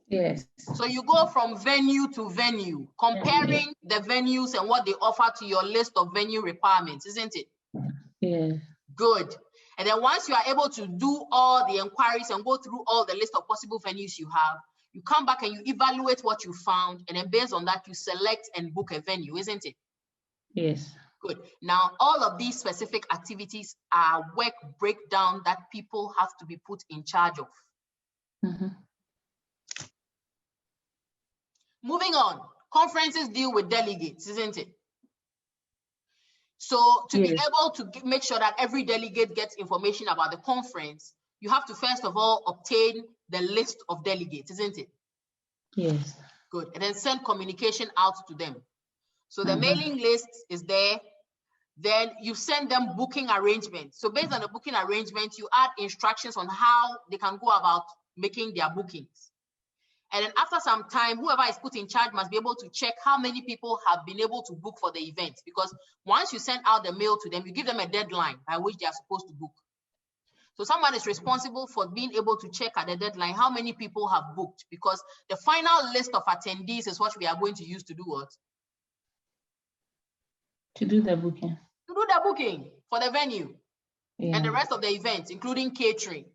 Yes. So you go from venue to venue, comparing the venues and what they offer to your list of venue requirements, isn't it? Yes. Good. And then once you are able to do all the enquiries and go through all the list of possible venues you have, you come back and you evaluate what you found, and then based on that, you select and book a venue, isn't it? Yes. Good. Now, all of these specific activities are work breakdown that people have to be put in charge of. Mm-hmm. Moving on, conferences deal with delegates, isn't it? So to be able to make sure that every delegate gets information about the conference, you have to first of all obtain the list of delegates, isn't it? Yes. Good. And then send communication out to them. So the mailing list is there. Then you send them booking arrangements. So based on the booking arrangement, you add instructions on how they can go about making their bookings. And then after some time, whoever is put in charge must be able to check how many people have been able to book for the event. Because once you send out the mail to them, you give them a deadline by which they are supposed to book. So someone is responsible for being able to check at the deadline how many people have booked, because the final list of attendees is what we are going to use to do what? To do the booking. To do the booking for the venue and the rest of the events, including catering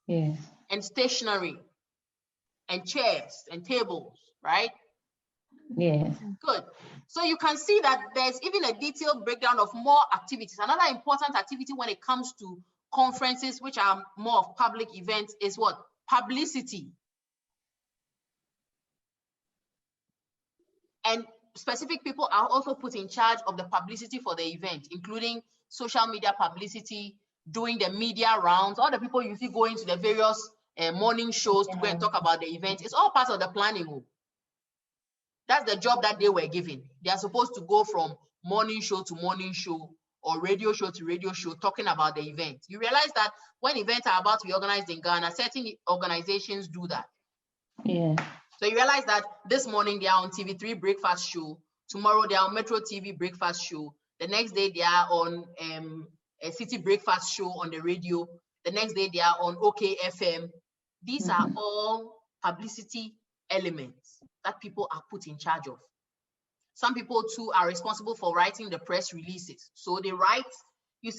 and stationery and chairs and tables, right? Yes. Good. So you can see that there's even a detailed breakdown of more activities. Another important activity when it comes to conferences, which are more of public events, is what? Publicity. And specific people are also put in charge of the publicity for the event, including social media publicity, doing the media rounds, all the people you see going to the various morning shows to go and talk about the event. It's all part of the planning. That's the job that they were given. They are supposed to go from morning show to morning show or radio show to radio show talking about the event. You realize that when events are about to be organized in Ghana, certain organizations do that. Yeah. So you realize that this morning they are on TV3 breakfast show. Tomorrow they are on Metro TV breakfast show. The next day they are on a city breakfast show on the radio. The next day they are on OK FM. These are all publicity elements that people are put in charge of. Some people too are responsible for writing the press releases. So they write,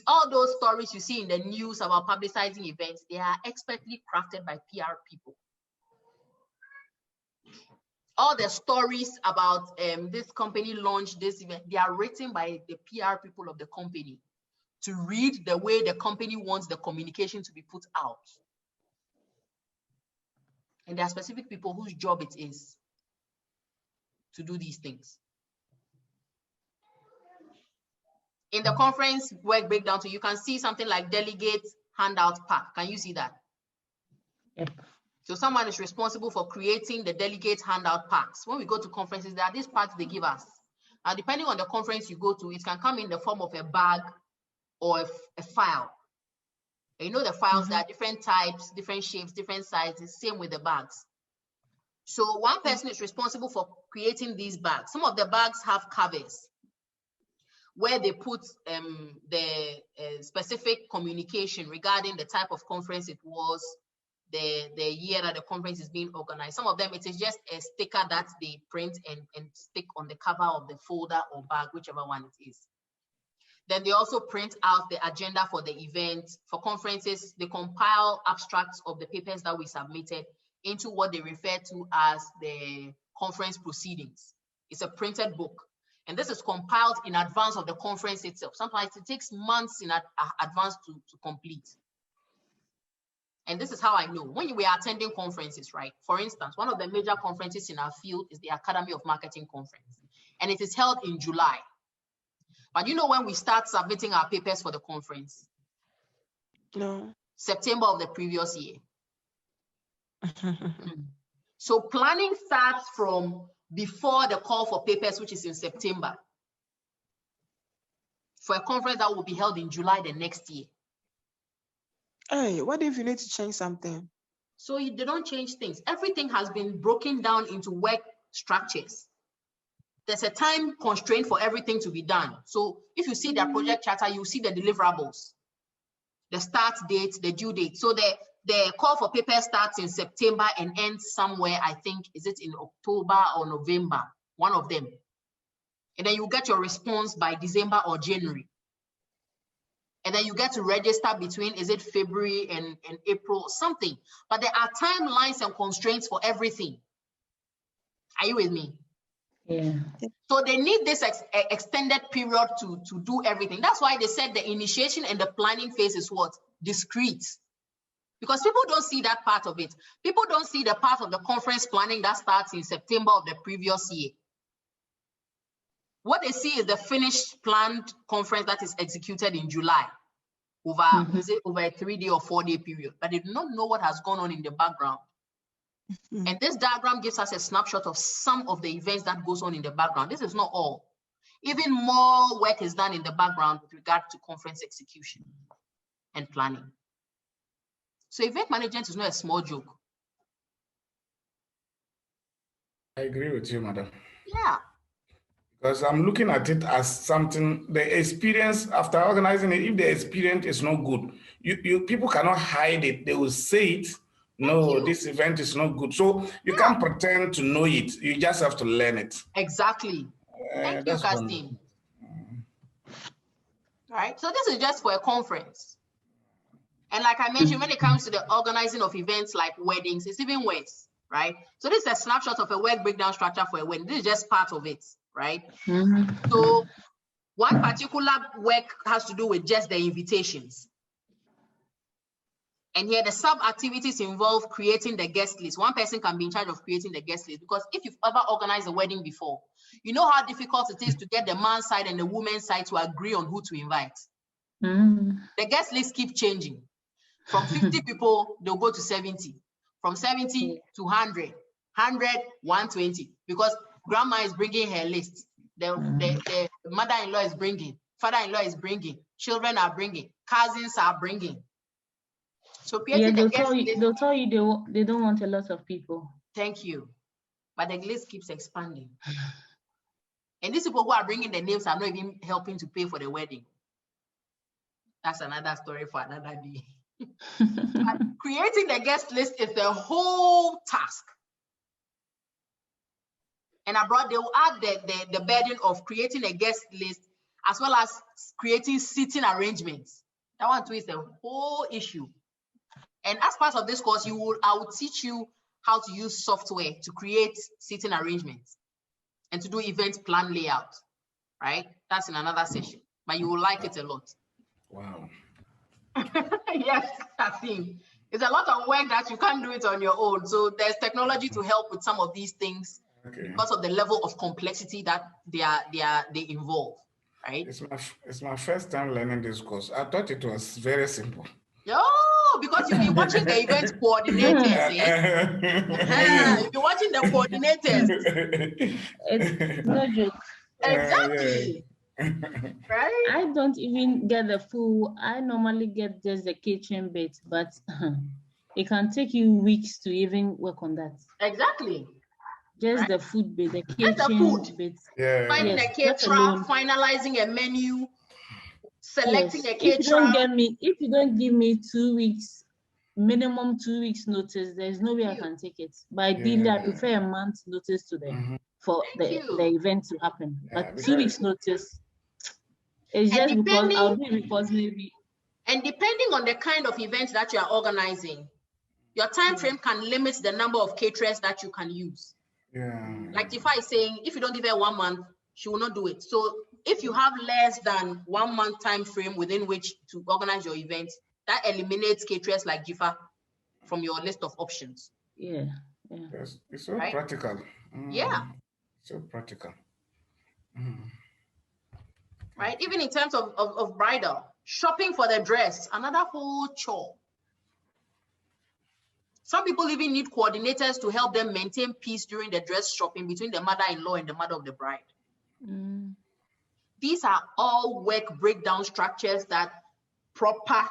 all those stories you see in the news about publicizing events, they are expertly crafted by PR people. All the stories about this company launched this event, they are written by the PR people of the company to read the way the company wants the communication to be put out. And there are specific people whose job it is to do these things. In the conference work breakdown, so you can see something like delegate handout pack. Can you see that? Yep. So someone is responsible for creating the delegate handout packs. When we go to conferences, there are these packs they give us. And depending on the conference you go to, it can come in the form of a bag or a file. And you know the files, there are different types, different shapes, different sizes, same with the bags. So one person is responsible for creating these bags. Some of the bags have covers where they put the specific communication regarding the type of conference it was, the year that the conference is being organized. Some of them, it is just a sticker that they print and stick on the cover of the folder or bag, whichever one it is. Then they also print out the agenda for the event. For conferences, they compile abstracts of the papers that we submitted into what they refer to as the conference proceedings. It's a printed book. And this is compiled in advance of the conference itself. Sometimes it takes months in advance to complete. And this is how I know. When we are attending conferences, right? For instance, one of the major conferences in our field is the Academy of Marketing Conference. And it is held in July. But you know when we start submitting our papers for the conference? No. September of the previous year. So planning starts from before the call for papers, which is in September, for a conference that will be held in July the next year. Hey, what if you need to change something? So they don't change things. Everything has been broken down into work structures. There's a time constraint for everything to be done. So if you see their project charter, you see the deliverables, the start date, the due date. So the call for paper starts in September and ends somewhere, I think, is it in October or November? One of them. And then you get your response by December or January. And then you get to register between, is it February and April, something. But there are timelines and constraints for everything. Are you with me? Yeah. So they need this extended period to do everything. That's why they said the initiation and the planning phase is what? Discrete. Because people don't see that part of it. People don't see the part of the conference planning that starts in September of the previous year. What they see is the finished planned conference that is executed in July over, is it over a 3-day or 4-day period, but they do not know what has gone on in the background. And this diagram gives us a snapshot of some of the events that goes on in the background. This is not all. Even more work is done in the background with regard to conference execution and planning. So event management is not a small joke. I agree with you, madam. Yeah. Because I'm looking at it as something, the experience after organizing it, if the experience is not good, people cannot hide it. They will say it. No, this event is not good. So you can't pretend to know it. You just have to learn it. Exactly. Thank you, Kasim. All right. So this is just for a conference. And like I mentioned, when it comes to the organizing of events like weddings, it's even worse, right? So this is a snapshot of a work breakdown structure for a wedding. This is just part of it, right? So one particular work has to do with just the invitations. And here the sub-activities involve creating the guest list. One person can be in charge of creating the guest list, because if you've ever organized a wedding before, you know how difficult it is to get the man's side and the woman's side to agree on who to invite. The guest list keep changing. From 50 people, they'll go to 70. From 70 to 100, 100, 120, because grandma is bringing her list. The mother-in-law is bringing, father-in-law is bringing, children are bringing, cousins are bringing. So yeah, they'll tell you they don't want a lot of people. Thank you. But the list keeps expanding. And these people who are bringing the names are not even helping to pay for the wedding. That's another story for another day. But creating the guest list is the whole task. And abroad, they will add the burden of creating a guest list as well as creating seating arrangements. That one too is the whole issue. And as part of this course, I will teach you how to use software to create seating arrangements and to do event plan layout, right? That's in another session, but you will like it a lot. Wow. Yes, Kasim. It's a lot of work that you can't do it on your own. So there's technology to help with some of these things because of the level of complexity that they involve, right? It's my first time learning this course. I thought it was very simple. Oh, because you've been watching the event coordinators, eh? You've been watching the coordinators. It's no joke. Exactly. Right? I don't even get the full, I normally get just the kitchen bit, but it can take you weeks to even work on that. Exactly. Just the food bit, the kitchen bit. Finding a caterer, finalizing a menu, selecting a caterer. If you don't give me 2 weeks, minimum 2 weeks notice, there's no way I can take it. But ideally, I prefer a month's notice to them for the event to happen. But 2 weeks notice, it's just because I'll do it because maybe. And depending on the kind of event that you are organizing, your time frame can limit the number of caterers that you can use. Like if I saying, if you don't give her 1 month, she will not do it. So if you have less than 1 month time frame within which to organize your event, that eliminates caterers like Jifa from your list of options. Yes, it's so practical. So practical. Right? Even in terms of bridal, shopping for the dress, another whole chore. Some people even need coordinators to help them maintain peace during the dress shopping between the mother-in-law and the mother of the bride. These are all work breakdown structures that proper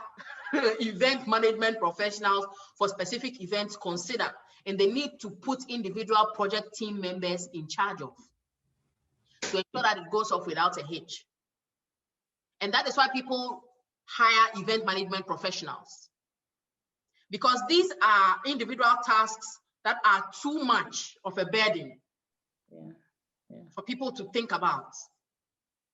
event management professionals for specific events consider, and they need to put individual project team members in charge of to ensure that it goes off without a hitch. And that is why people hire event management professionals, because these are individual tasks that are too much of a burden for people to think about.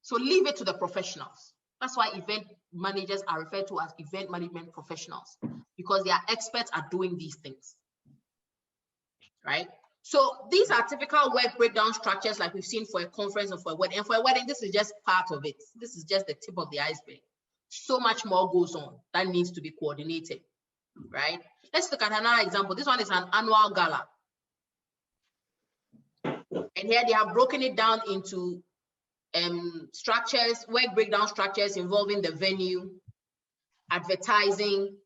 So leave it to the professionals. That's why event managers are referred to as event management professionals, because they are experts at doing these things, right? So these are typical work breakdown structures like we've seen for a conference or for a wedding. And for a wedding, this is just part of it. This is just the tip of the iceberg. So much more goes on that needs to be coordinated, right? Let's look at another example. This one is an annual gala. And here they have broken it down into structures, work breakdown structures involving the venue, advertising,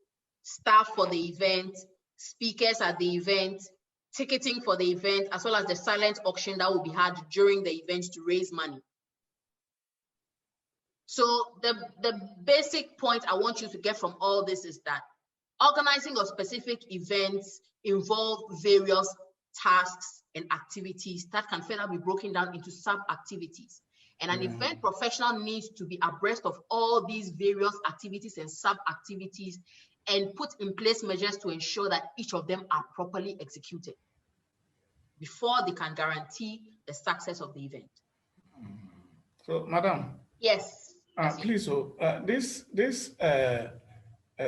staff for the event, speakers at the event, ticketing for the event, as well as the silent auction that will be had during the event to raise money. So the basic point I want you to get from all this is that organizing of specific events involve various tasks and activities that can further be broken down into sub-activities. And an event professional needs to be abreast of all these various activities and sub-activities and put in place measures to ensure that each of them are properly executed before they can guarantee the success of the event. So, Madam. Yes. Please, so this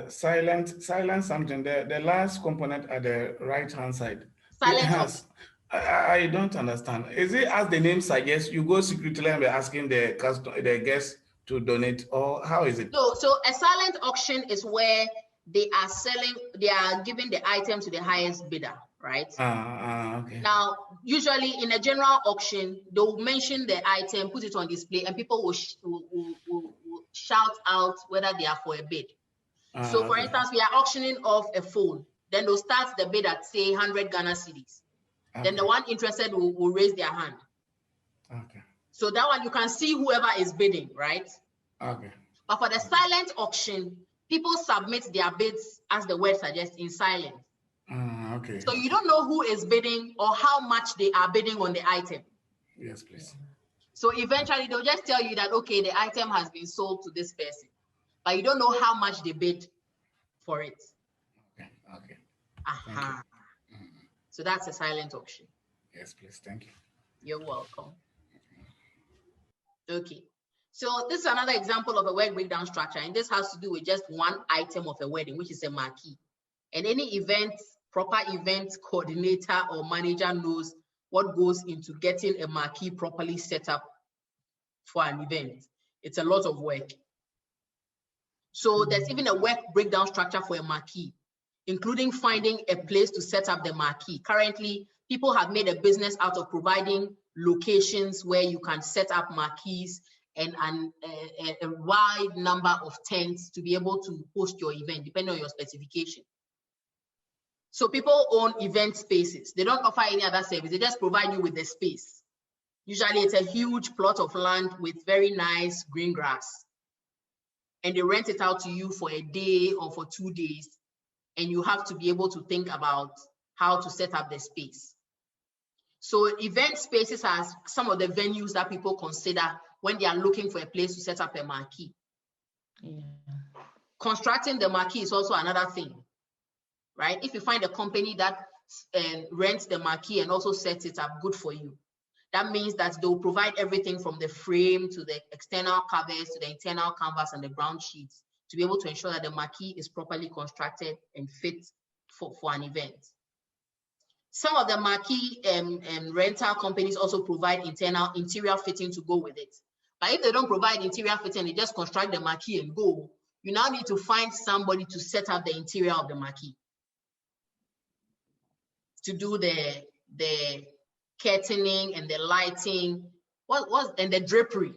silent something, the last component at the right-hand side. Silent. I don't understand. Is it, as the name suggests, you go secretly and be asking the guest to donate, or how is it? So a silent auction is where they are giving the item to the highest bidder, right? Okay. Now, usually in a general auction, they'll mention the item, put it on display, and people will shout out whether they are for a bid. So for instance, we are auctioning off a phone. Then they'll start the bid at, say, 100 Ghana cedis. Okay. Then the one interested will raise their hand. Okay. So that one, you can see whoever is bidding, right? Okay. But for the silent auction, people submit their bids, as the word suggests, in silence. Okay. So you don't know who is bidding or how much they are bidding on the item. Yes, please. So eventually they'll just tell you that, okay, the item has been sold to this person, but you don't know how much they bid for it. Okay. Okay. Aha. So that's a silent auction. Yes, please. Thank you. You're welcome. Okay. So this is another example of a work breakdown structure, and this has to do with just one item of a wedding, which is a marquee. And any event, proper event coordinator or manager knows what goes into getting a marquee properly set up for an event. It's a lot of work. So there's even a work breakdown structure for a marquee, including finding a place to set up the marquee. Currently, people have made a business out of providing locations where you can set up marquees and a wide number of tents to be able to host your event, depending on your specification. So people own event spaces. They don't offer any other service. They just provide you with the space. Usually it's a huge plot of land with very nice green grass. And they rent it out to you for a day or for 2 days. And you have to be able to think about how to set up the space. So event spaces are some of the venues that people consider when they are looking for a place to set up a marquee. Yeah. Constructing the marquee is also another thing, right? If you find a company that rents the marquee and also sets it up, good for you. That means that they'll provide everything from the frame to the external covers to the internal canvas and the ground sheets to be able to ensure that the marquee is properly constructed and fit for an event. Some of the marquee rental companies also provide interior fitting to go with it. But if they don't provide interior fitting, they just construct the marquee and go, you now need to find somebody to set up the interior of the marquee, to do the curtaining and the lighting, and the drapery,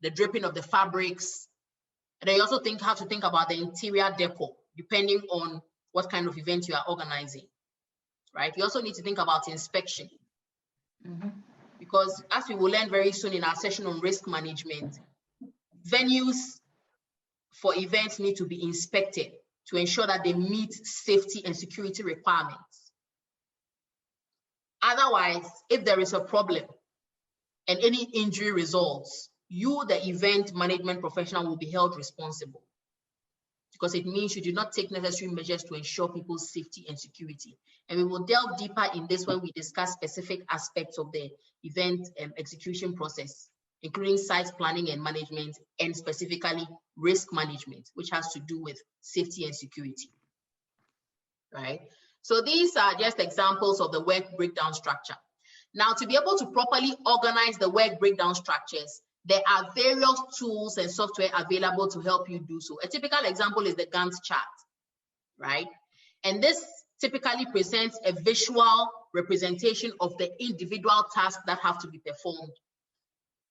the draping of the fabrics. And they also have to think about the interior decor, depending on what kind of event you are organizing, right? You also need to think about inspection. Because as we will learn very soon in our session on risk management, venues for events need to be inspected to ensure that they meet safety and security requirements. Otherwise, if there is a problem and any injury results, you, the event management professional, will be held responsible, because it means you did not take necessary measures to ensure people's safety and security. And we will delve deeper in this when we discuss specific aspects of the event execution process, including site planning and management, and specifically risk management, which has to do with safety and security, right? So these are just examples of the work breakdown structure. Now, to be able to properly organize the work breakdown structures, there are various tools and software available to help you do so. A typical example is the Gantt chart, right? And this typically presents a visual representation of the individual tasks that have to be performed,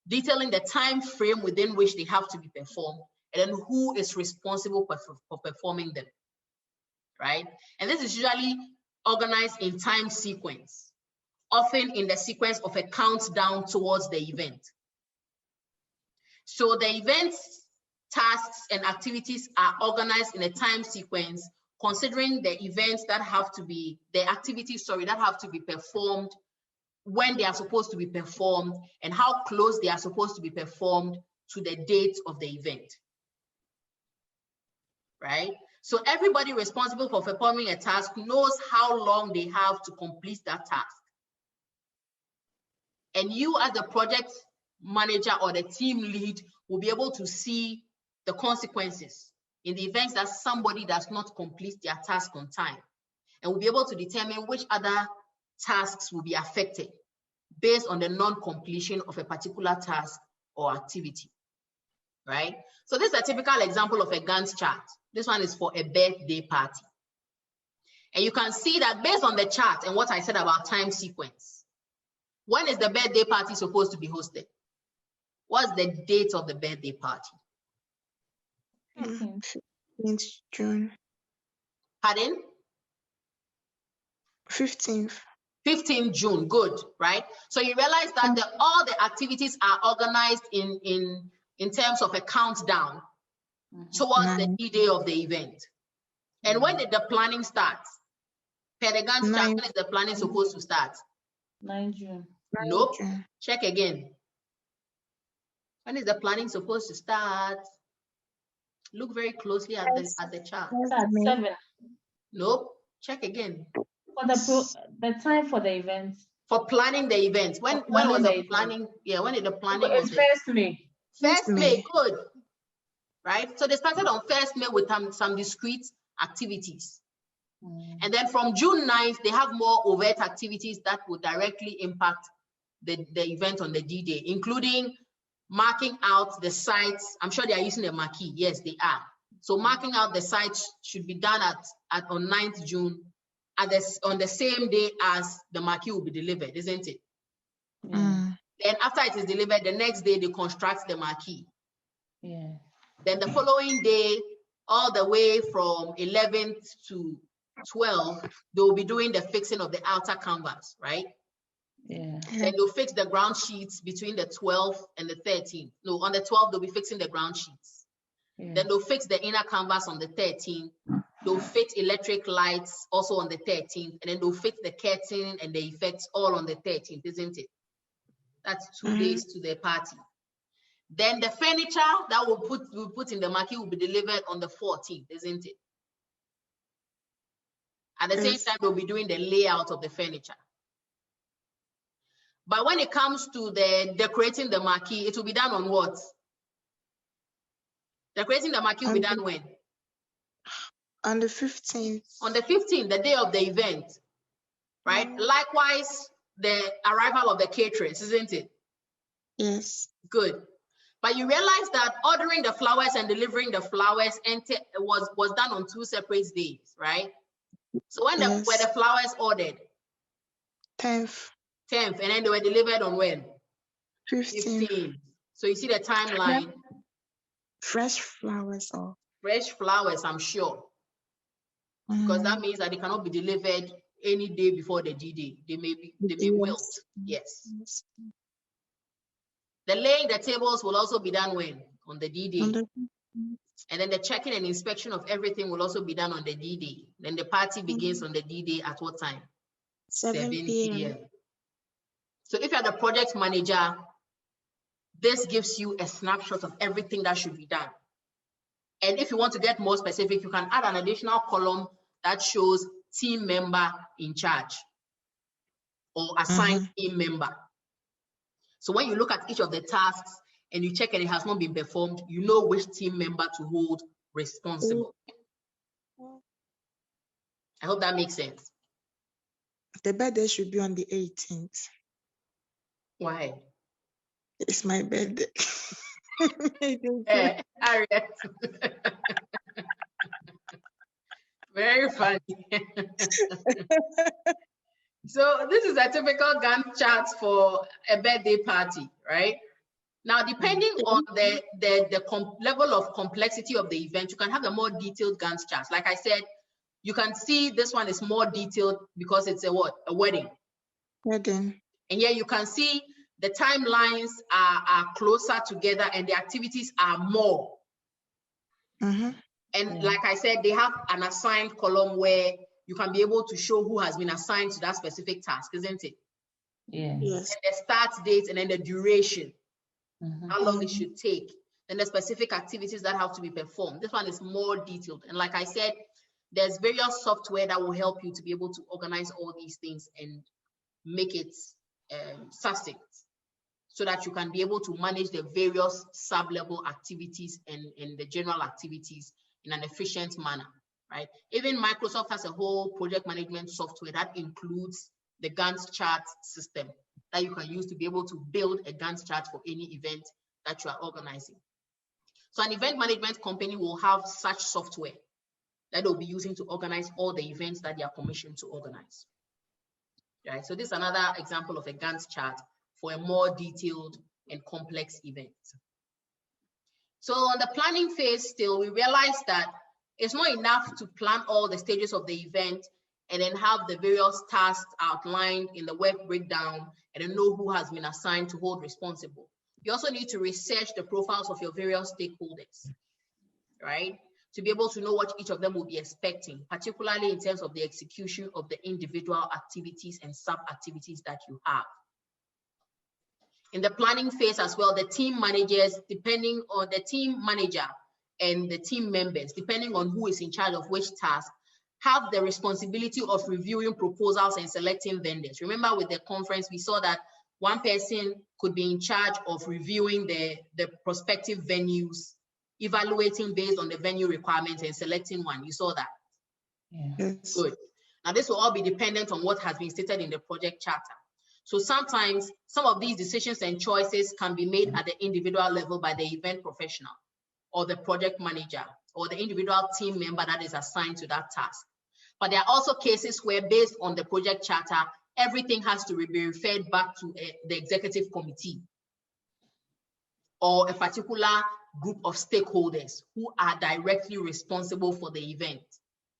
detailing the time frame within which they have to be performed, and then who is responsible for performing them, right? And this is usually organized in time sequence, often in the sequence of a countdown towards the event. So the events, tasks, and activities are organized in a time sequence, considering the events that have to be, the activities, that have to be performed, when they are supposed to be performed, and how close they are supposed to be performed to the date of the event, right? So everybody responsible for performing a task knows how long they have to complete that task. And you, as the project manager or the team lead, will be able to see the consequences in the event that somebody does not complete their task on time, and will be able to determine which other tasks will be affected based on the non-completion of a particular task or activity, right? So this is a typical example of a Gantt chart. This one is for a birthday party. And you can see that based on the chart and what I said about time sequence, when is the birthday party supposed to be hosted? What's the date of the birthday party? 15th June. Pardon? 15th. 15th June, good, right? So you realize that all the activities are organized in terms of a countdown towards the D-Day of the event. And when did the planning start? Per the Gantt chart, when is the planning supposed to start? 9 June. Nope. Check again. When is the planning supposed to start? Look very closely at the chart. 7. Nope. Check again. For the time for the event. For planning the event. When was the planning? Event. Yeah, when did the planning? It's 1st May. 1st May, good. Right? So they started on 1st May with some discrete activities. And then from June 9th, they have more overt activities that will directly impact the event on the D-Day, including marking out the sites. I'm sure they are using the marquee. Yes, they are. So marking out the sites should be done on 9th June on the same day as the marquee will be delivered, isn't it? Then after it is delivered, the next day they construct the marquee. Yeah. Then the following day, all the way from 11th to 12th, they will be doing the fixing of the outer canvas, right? Yeah. Then they'll fix the ground sheets between the 12th and the 13th. No, on the 12th, they'll be fixing the ground sheets. Yeah. Then they'll fix the inner canvas on the 13th. They'll fit electric lights also on the 13th. And then they'll fit the curtain and the effects all on the 13th, isn't it? That's 2 days to the party. Then the furniture that we'll put in the marquee will be delivered on the 14th, isn't it? At the same time, they'll be doing the layout of the furniture. But when it comes to the decorating the marquee, it will be done on what? Decorating the marquee will be done when? On the 15th. On the 15th, the day of the event, right? Likewise, the arrival of the caterers, isn't it? Yes. Good. But you realize that ordering the flowers and delivering the flowers was done on 2 separate days, right? So when were the flowers ordered? 10th. 10th, and then they were delivered on when? 15th. So you see the timeline. Fresh flowers or? Fresh flowers, I'm sure. Because that means that they cannot be delivered any day before the D-Day. They may wilt. Yes. The laying the tables will also be done when? On the D-Day. And then the checking and inspection of everything will also be done on the D-Day. Then the party begins on the D-Day at what time? 7 p.m. So if you're the project manager, this gives you a snapshot of everything that should be done. And if you want to get more specific, you can add an additional column that shows team member in charge or assigned team member. So when you look at each of the tasks and you check and it has not been performed, you know which team member to hold responsible. I hope that makes sense. The birthday should be on the 18th. Why? It's my birthday. Harriet. Very funny. So this is a typical Gantt chart for a birthday party, right? Now, depending on the level of complexity of the event, you can have a more detailed Gantt chart. Like I said, you can see this one is more detailed because it's a what? A wedding. Wedding. And here you can see the timelines are closer together and the activities are more. And like I said, they have an assigned column where you can be able to show who has been assigned to that specific task, isn't it? Yeah. Yes. And the start date and then the duration, how long it should take, and the specific activities that have to be performed. This one is more detailed. And like I said, there's various software that will help you to be able to organize all these things and make it succinct so that you can be able to manage the various sub-level activities and the general activities in an efficient manner, right? Even Microsoft has a whole project management software that includes the Gantt chart system that you can use to be able to build a Gantt chart for any event that you are organizing. So an event management company will have such software that they'll be using to organize all the events that they are commissioned to organize. Right. So this is another example of a Gantt chart for a more detailed and complex event. So on the planning phase still, we realized that it's not enough to plan all the stages of the event and then have the various tasks outlined in the work breakdown and then know who has been assigned to hold responsible. You also need to research the profiles of your various stakeholders, right? To be able to know what each of them will be expecting, particularly in terms of the execution of the individual activities and sub-activities that you have. In the planning phase as well, the team managers, depending on the team manager and the team members, depending on who is in charge of which task, have the responsibility of reviewing proposals and selecting vendors. Remember with the conference, we saw that one person could be in charge of reviewing the prospective venues, evaluating based on the venue requirements and selecting one. You saw that? Yeah. Good. Now this will all be dependent on what has been stated in the project charter. So sometimes some of these decisions and choices can be made at the individual level by the event professional or the project manager or the individual team member that is assigned to that task. But there are also cases where based on the project charter, everything has to be referred back to the executive committee or a particular group of stakeholders who are directly responsible for the event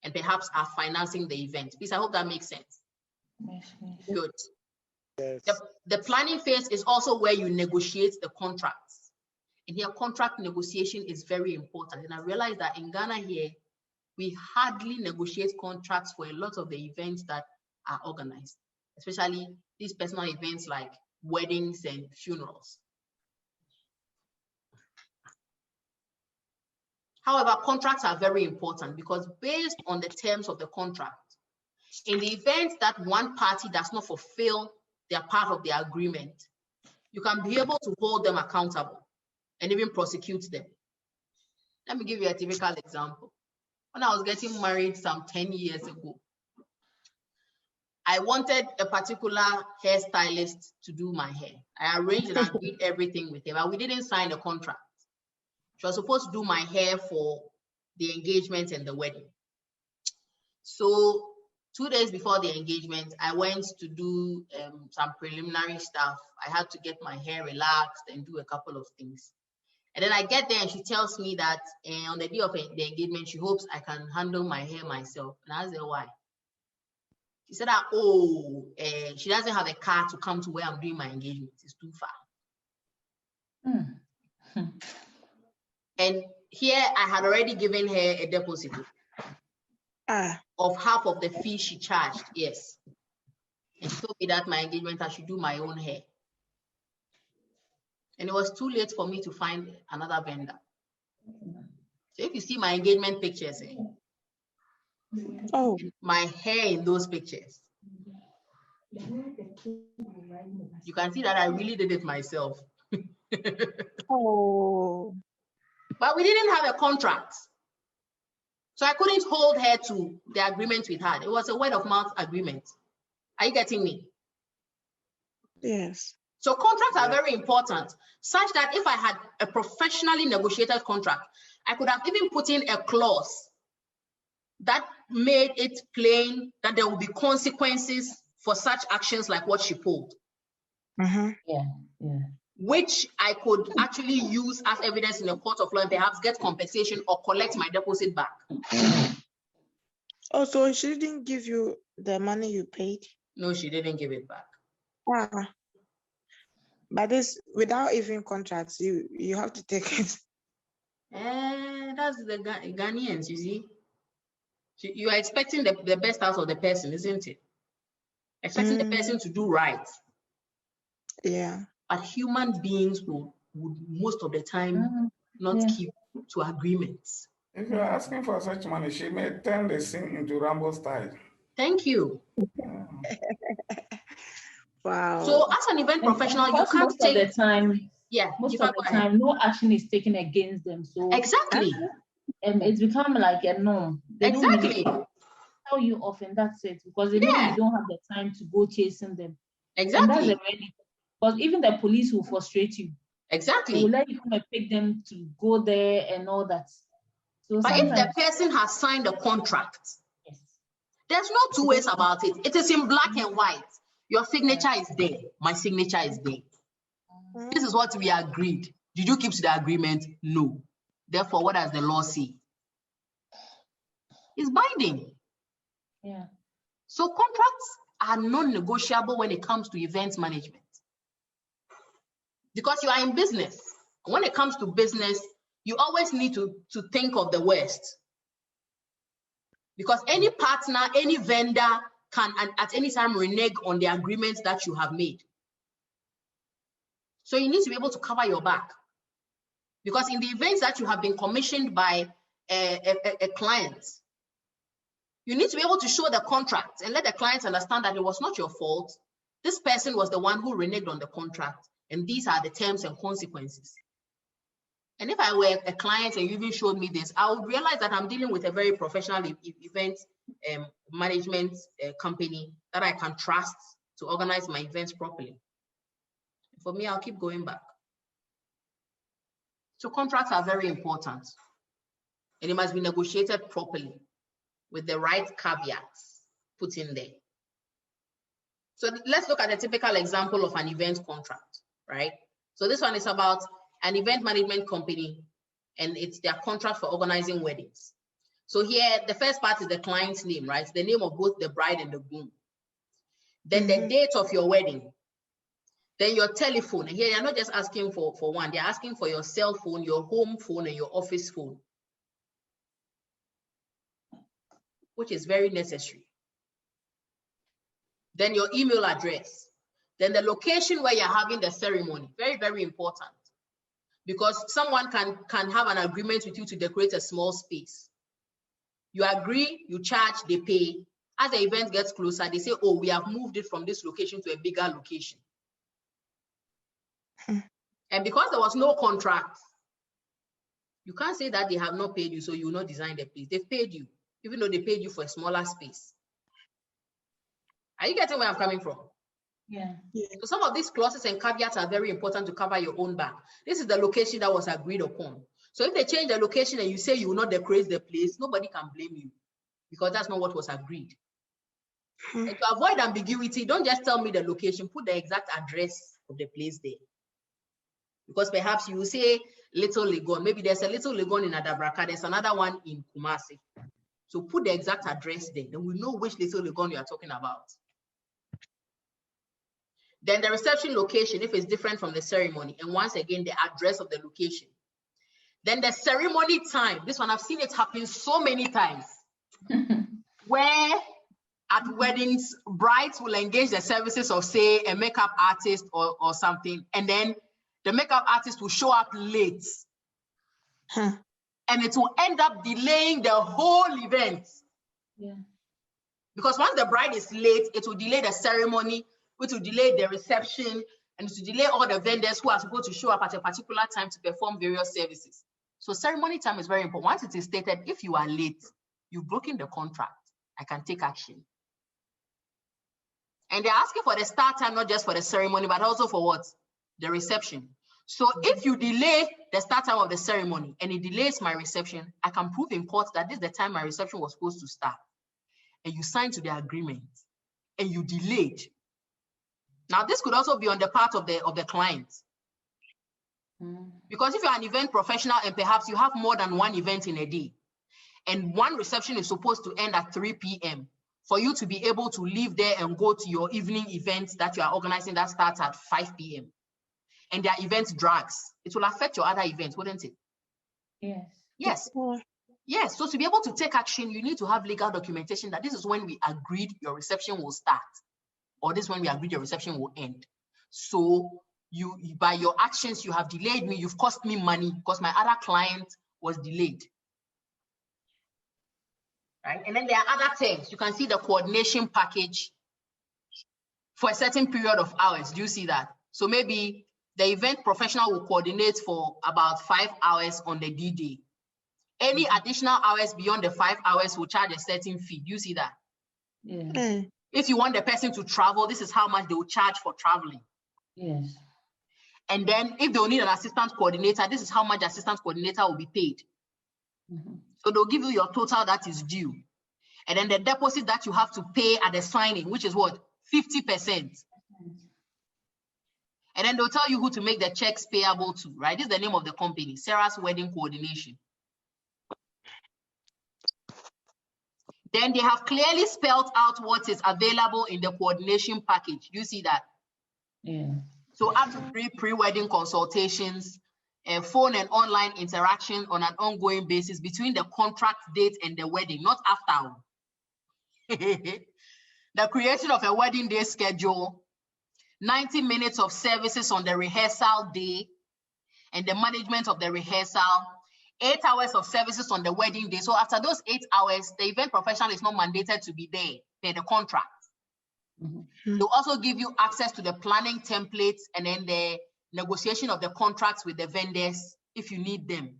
and perhaps are financing the event. Please, I hope that makes sense. Good. Yes. The planning phase is also where you negotiate the contracts. And here, contract negotiation is very important. And I realized that in Ghana here, we hardly negotiate contracts for a lot of the events that are organized, especially these personal events like weddings and funerals. However, contracts are very important because based on the terms of the contract, in the event that one party does not fulfill their part of the agreement, you can be able to hold them accountable and even prosecute them. Let me give you a typical example. When I was getting married some 10 years ago, I wanted a particular hairstylist to do my hair. I arranged and agreed everything with him, but we didn't sign a contract. She was supposed to do my hair for the engagement and the wedding. So 2 days before the engagement, I went to do some preliminary stuff. I had to get my hair relaxed and do a couple of things. And then I get there and she tells me that on the day of the engagement, she hopes I can handle my hair myself. And I said, why? She said that, she doesn't have a car to come to where I'm doing my engagement. It's too far. And here I had already given her a deposit of half of the fee she charged, yes. And she told me that my engagement, I should do my own hair. And it was too late for me to find another vendor. So if you see my engagement pictures, my hair in those pictures, you can see that I really did it myself. But we didn't have a contract. So I couldn't hold her to the agreement with her. It was a word of mouth agreement. Are you getting me? Yes. So contracts are very important, such that if I had a professionally negotiated contract, I could have even put in a clause that made it plain that there will be consequences for such actions like what she pulled. Which I could actually use as evidence in a court of law and perhaps get compensation or collect my deposit back. Oh, so she didn't give you the money you paid? No, she didn't give it back. But this, without even contracts, you have to take it. That's the Ghanaians, you see. You are expecting the best out of the person, isn't it? Expecting the person to do right. Yeah. But human beings would most of the time not keep to agreements. If you're asking for such money, she may turn the scene into Rambo style. Thank you. Wow. So as an event professional, you can't take the time. Yeah, most of the time, no action is taken against them. So exactly, it's become like a norm. They exactly. don't really tell you often. That's it, because they know you don't have the time to go chasing them. Exactly. And that's because even the police will frustrate you. Exactly. They will let you come and pick them to go there and all that. So but if the person has signed a contract, yes, there's no two ways about it. It is in black and white. Your signature is there. My signature is there. This is what we agreed. Did you keep to the agreement? No. Therefore, what does the law say? It's binding. Yeah. So contracts are non-negotiable when it comes to events management. Because you are in business. When it comes to business, you always need to think of the worst. Because any partner, any vendor can at any time renege on the agreements that you have made. So you need to be able to cover your back. Because in the events that you have been commissioned by a client, you need to be able to show the contract and let the client understand that it was not your fault. This person was the one who reneged on the contract, and these are the terms and consequences. And if I were a client and you even showed me this, I would realize that I'm dealing with a very professional event management company that I can trust to organize my events properly. For me, I'll keep going back. So contracts are very important, and it must be negotiated properly with the right caveats put in there. So let's look at a typical example of an event contract, right? So this one is about an event management company, and it's their contract for organizing weddings. So here, the first part is the client's name, right? The name of both the bride and the groom. Then the date of your wedding. Then your telephone. And here, you're not just asking for one. They're asking for your cell phone, your home phone, and your office phone, which is very necessary. Then your email address. Then the location where you're having the ceremony. Very, very important. Because someone can have an agreement with you to decorate a small space. You agree, you charge, they pay. As the event gets closer, they say, oh, we have moved it from this location to a bigger location. And because there was no contract, you can't say that they have not paid you, so you will not design the place. They've paid you, even though they paid you for a smaller space. Are you getting where I'm coming from? Yeah. So some of these clauses and caveats are very important to cover your own back. This is the location that was agreed upon. So if they change the location and you say you will not decorate the place, nobody can blame you, because that's not what was agreed. And to avoid ambiguity, don't just tell me the location, put the exact address of the place there. Because perhaps you will say Little Legon. Maybe there's a Little Legon in Adabraka, there's another one in Kumasi. So put the exact address there, then we know which Little Legon you are talking about. Then the reception location, if it's different from the ceremony, and once again, the address of the location. Then the ceremony time. This one, I've seen it happen so many times. Where at weddings, brides will engage the services of, say, a makeup artist or something, and then the makeup artist will show up late. And it will end up delaying the whole event. Yeah. Because once the bride is late, it will delay the ceremony, which will delay the reception, and it will delay all the vendors who are supposed to show up at a particular time to perform various services. So ceremony time is very important. Once it is stated, if you are late, you've broken the contract, I can take action. And they're asking for the start time, not just for the ceremony, but also for what? The reception. So if you delay the start time of the ceremony and it delays my reception, I can prove in court that this is the time my reception was supposed to start. And you signed to the agreement and you delayed. Now, this could also be on the part of the client. Because if you're an event professional and perhaps you have more than one event in a day, and one reception is supposed to end at 3 p.m., for you to be able to leave there and go to your evening events that you are organizing that starts at 5 p.m., and their event drags, it will affect your other events, wouldn't it? Yes. Yes. Yes. So to be able to take action, you need to have legal documentation that this is when we agreed your reception will start, or this is when we agreed your reception will end. So you, by your actions, you have delayed me, you've cost me money because my other client was delayed. Right? And then there are other things. You can see the coordination package for a certain period of hours. Do you see that? So maybe the event professional will coordinate for about 5 hours on the D-Day. Any additional hours beyond the 5 hours will charge a certain fee. Do you see that? Yeah. If you want the person to travel, this is how much they will charge for traveling. Yes. And then if they'll need an assistant coordinator, this is how much the assistant coordinator will be paid. So they'll give you your total that is due. And then the deposit that you have to pay at the signing, which is what? 50%. And then they'll tell you who to make the checks payable to, right? This is the name of the company, Sarah's Wedding Coordination. Then they have clearly spelled out what is available in the coordination package. You see that? Yeah. So up to 3 pre-wedding consultations, phone and online interaction on an ongoing basis between the contract date and the wedding, not after. The creation of a wedding day schedule, 90 minutes of services on the rehearsal day and the management of the rehearsal, 8 hours of services on the wedding day. So after those 8 hours, the event professional is not mandated to be there per the contract. They'll also give you access to the planning templates and then the negotiation of the contracts with the vendors if you need them.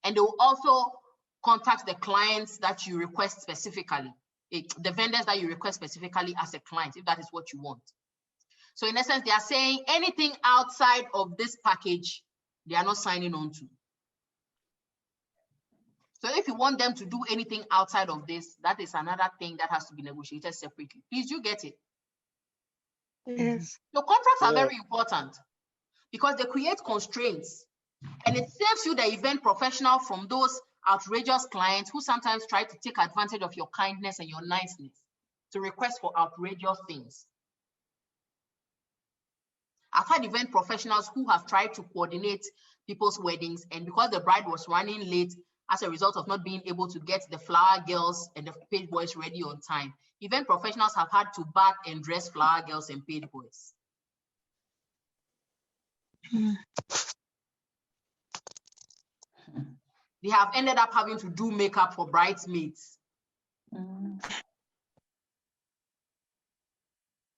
And they will also contact the clients that you request specifically, the vendors that you request specifically as a client, if that is what you want. So in essence, they are saying anything outside of this package, they are not signing on to. So if you want them to do anything outside of this, that is another thing that has to be negotiated separately. Please, you get it? Yes. The contracts are very important because they create constraints and it saves you, the event professional, from those outrageous clients who sometimes try to take advantage of your kindness and your niceness to request for outrageous things. I've had event professionals who have tried to coordinate people's weddings, and because the bride was running late as a result of not being able to get the flower girls and the page boys ready on time, event professionals have had to bath and dress flower girls and page boys. They have ended up having to do makeup for bridesmaids.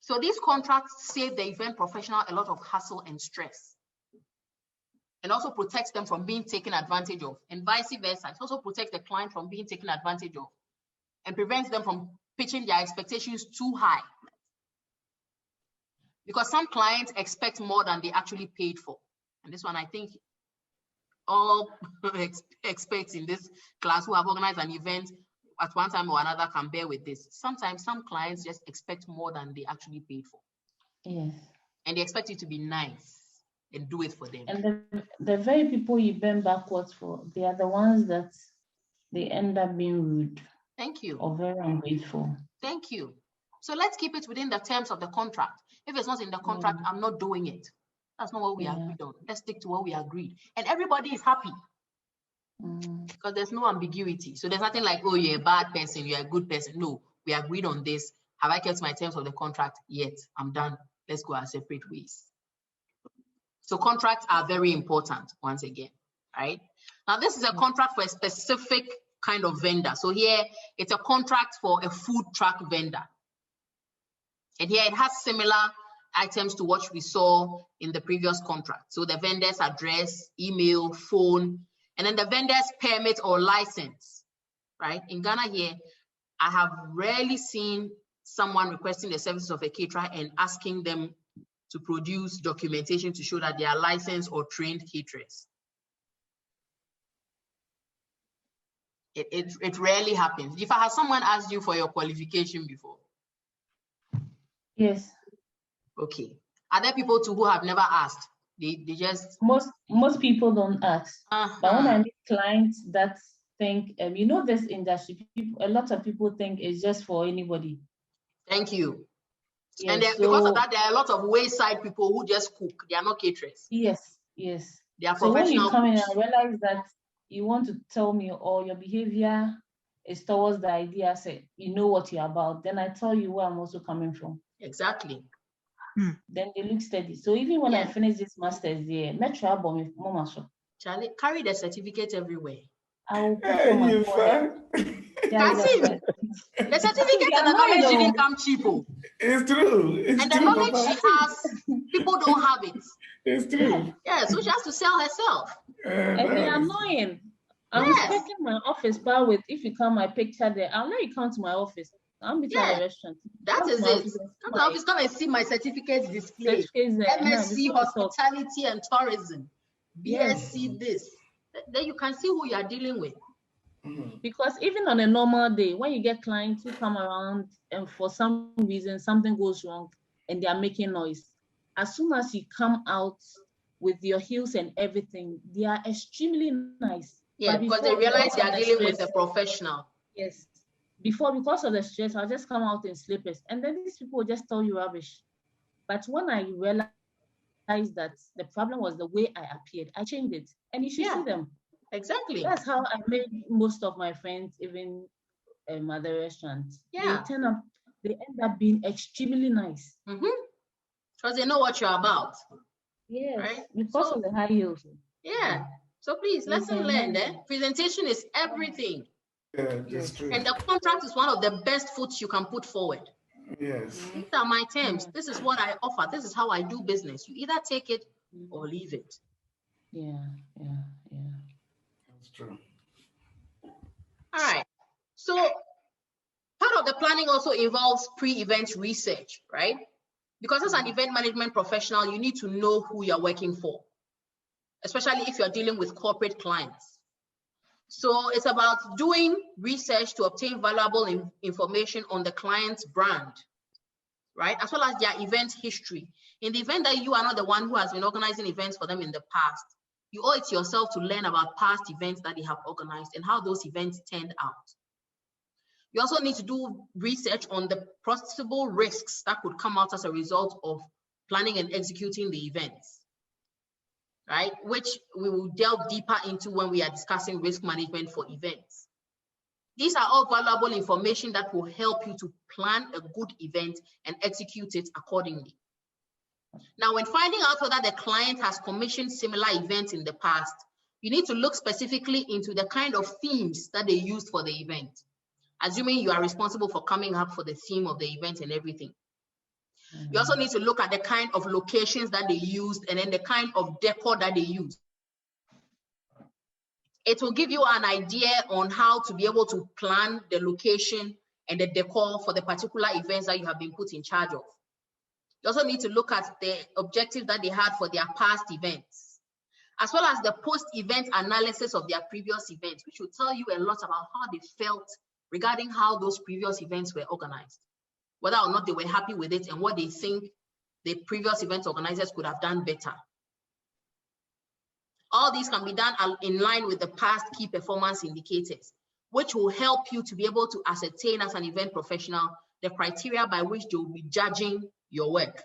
So these contracts save the event professional a lot of hassle and stress, and also protects them from being taken advantage of, and vice versa. It also protects the client from being taken advantage of and prevents them from pitching their expectations too high. Because some clients expect more than they actually paid for. And this one, I think all experts in this class who have organized an event at one time or another can bear with this. Sometimes some clients just expect more than they actually paid for. Yes. And they expect you to be nice and do it for them. And the very people you bend backwards for, they are the ones that they end up being rude. Thank you. Or very ungrateful. Thank you. So let's keep it within the terms of the contract. If it's not in the contract, I'm not doing it. That's not what we agreed on. Let's stick to what we agreed. And everybody is happy. Because there's no ambiguity. So there's nothing like, oh, you're a bad person, you're a good person. No, we agreed on this. Have I kept my terms of the contract? Yet, I'm done. Let's go our separate ways. So contracts are very important once again, right? Now, this is a contract for a specific kind of vendor. So here, it's a contract for a food truck vendor. And here it has similar items to what we saw in the previous contract. So the vendor's address, email, phone, and then the vendor's permit or license, right? In Ghana here, I have rarely seen someone requesting the services of a caterer and asking them to produce documentation to show that they are licensed or trained caterers. It rarely happens. If I have someone asked you for your qualification before? Yes. Okay. Are there people too who have never asked? They just... Most people don't ask. But when I meet clients that think, you know, this industry, a lot of people think it's just for anybody. Thank you. Yes, and because of that, there are a lot of wayside people who just cook. They are not caterers. Yes, yes. They are so when you professional come in cooks. and realize that you want to tell me or your behavior is towards the idea, say, you know what you're about, then I tell you where I'm also coming from. Exactly. Then they look steady. So even when I finish this master's there, Charlie, carry the certificate everywhere. I will put on my forehead. The certificate and the knowledge didn't come cheap. It's true. It's and the true, knowledge Papa. she has, people don't have it. It's true. Yeah, so she has to sell herself. And they're annoying. I'm expecting my office bar with, if you count my picture there, I'll let you come to my office. I'm beside the restaurant. That is it. Come to office, come and see my certificates displayed. MSc Hospitality and Tourism, BSc this. Then you can see who you are dealing with. Because even on a normal day, when you get clients who come around and for some reason something goes wrong and they are making noise, as soon as you come out with your heels and everything, they are extremely nice. Yeah, because they realize you are dealing with a professional. Yes. Before, because of the stress, I'll just come out in slippers. And then these people will just tell you rubbish. But when I realized that the problem was the way I appeared, I changed it. And you should see them. Exactly. That's how I made most of my friends, even at the restaurant. Yeah. They end up being extremely nice. Because they know what you're about. Yes. Right? Because of the high heels. Yeah. So please, lesson learned. Presentation is everything. Yeah, that's true. And the contract is one of the best foots you can put forward. Yes. These are my terms. This is what I offer. This is how I do business. You either take it or leave it. Yeah. That's true. All right. So part of the planning also involves pre-event research, right? Because as an event management professional, you need to know who you're working for, especially if you're dealing with corporate clients. So it's about doing research to obtain valuable information on the client's brand, right? As well as their event history. In the event that you are not the one who has been organizing events for them in the past, you owe it to yourself to learn about past events that they have organized and how those events turned out. You also need to do research on the possible risks that could come out as a result of planning and executing the events, right? Which we will delve deeper into when we are discussing risk management for events. These are all valuable information that will help you to plan a good event and execute it accordingly. Now, when finding out whether the client has commissioned similar events in the past, you need to look specifically into the kind of themes that they used for the event, assuming you are responsible for coming up for the theme of the event and everything. You also need to look at the kind of locations that they used and then the kind of decor that they used. It will give you an idea on how to be able to plan the location and the decor for the particular events that you have been put in charge of. You also need to look at the objectives that they had for their past events, as well as the post-event analysis of their previous events, which will tell you a lot about how they felt regarding how those previous events were organized, whether or not they were happy with it and what they think the previous event organizers could have done better. All these can be done in line with the past key performance indicators, which will help you to be able to ascertain as an event professional the criteria by which they will be judging your work.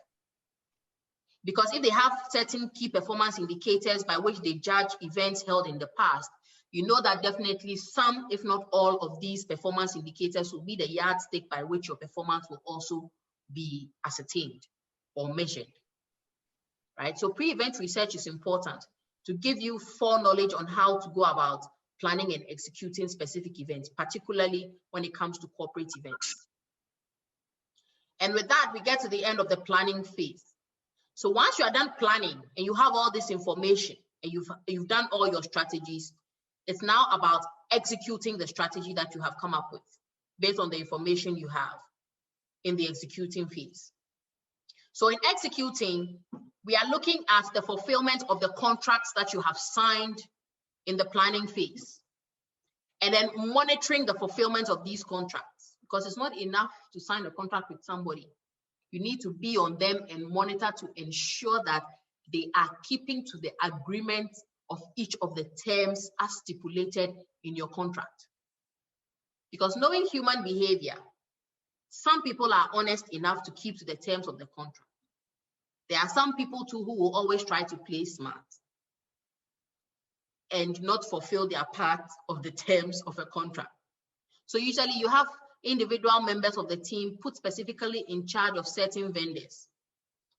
Because if they have certain key performance indicators by which they judge events held in the past, you know that definitely some, if not all, of these performance indicators will be the yardstick by which your performance will also be ascertained or measured, right? So pre-event research is important to give you foreknowledge on how to go about planning and executing specific events, particularly when it comes to corporate events. And with that, we get to the end of the planning phase. So once you are done planning and you have all this information and you've done all your strategies, it's now about executing the strategy that you have come up with based on the information you have in the executing phase. So in executing, we are looking at the fulfillment of the contracts that you have signed in the planning phase, and then monitoring the fulfillment of these contracts, because it's not enough to sign a contract with somebody. You need to be on them and monitor to ensure that they are keeping to the agreement of each of the terms as stipulated in your contract. Because knowing human behavior, some people are honest enough to keep to the terms of the contract. There are some people too who will always try to play smart and not fulfill their part of the terms of a contract. So usually you have individual members of the team put specifically in charge of certain vendors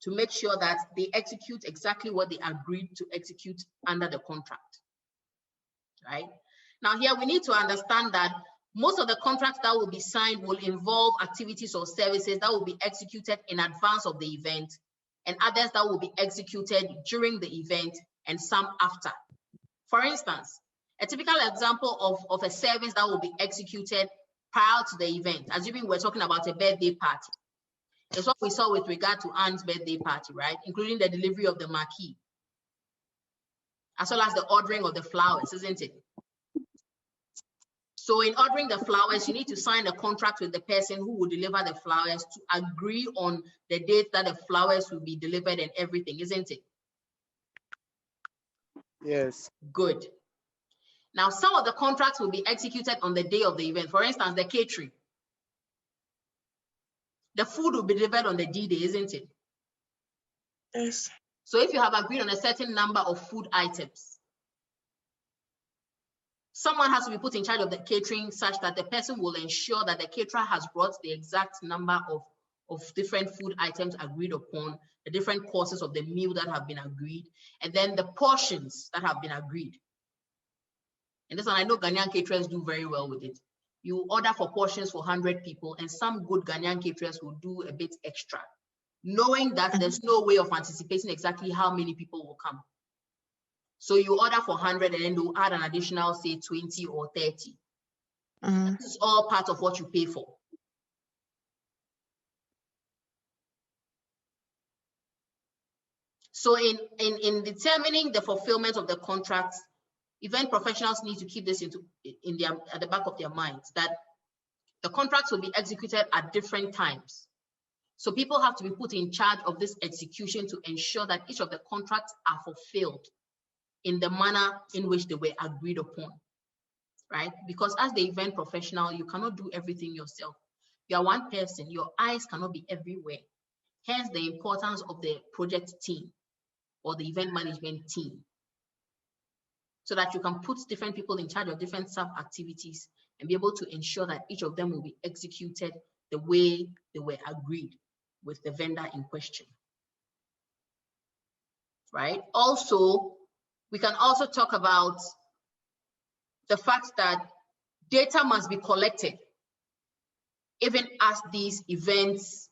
to make sure that they execute exactly what they agreed to execute under the contract, right? Now here we need to understand that most of the contracts that will be signed will involve activities or services that will be executed in advance of the event, and others that will be executed during the event and some after. For instance, a typical example of a service that will be executed prior to the event, assuming we're talking about a birthday party. It's what we saw with regard to Anne's birthday party, right? Including the delivery of the marquee, as well as the ordering of the flowers, isn't it? So in ordering the flowers, you need to sign a contract with the person who will deliver the flowers to agree on the date that the flowers will be delivered and everything, isn't it? Yes. Good. Now, some of the contracts will be executed on the day of the event. For instance, the catering. The food will be delivered on the D-Day, isn't it? Yes. So if you have agreed on a certain number of food items, someone has to be put in charge of the catering such that the person will ensure that the caterer has brought the exact number of different food items agreed upon, the different courses of the meal that have been agreed, and then the portions that have been agreed. And this one, I know Ghanaian caterers do very well with it. You order for portions for 100 people, and some good Ghanaian caterers will do a bit extra, knowing that there's no way of anticipating exactly how many people will come. So you order for 100 and then they'll add an additional, say, 20 or 30. This is all part of what you pay for. So in determining the fulfillment of the contracts, event professionals need to keep this at the back of their minds, that the contracts will be executed at different times. So people have to be put in charge of this execution to ensure that each of the contracts are fulfilled in the manner in which they were agreed upon, right? Because as the event professional, you cannot do everything yourself. You are one person, your eyes cannot be everywhere. Hence the importance of the project team or the event management team, so that you can put different people in charge of different sub-activities and be able to ensure that each of them will be executed the way they were agreed with the vendor in question, right? Also, we can also talk about the fact that data must be collected even as these events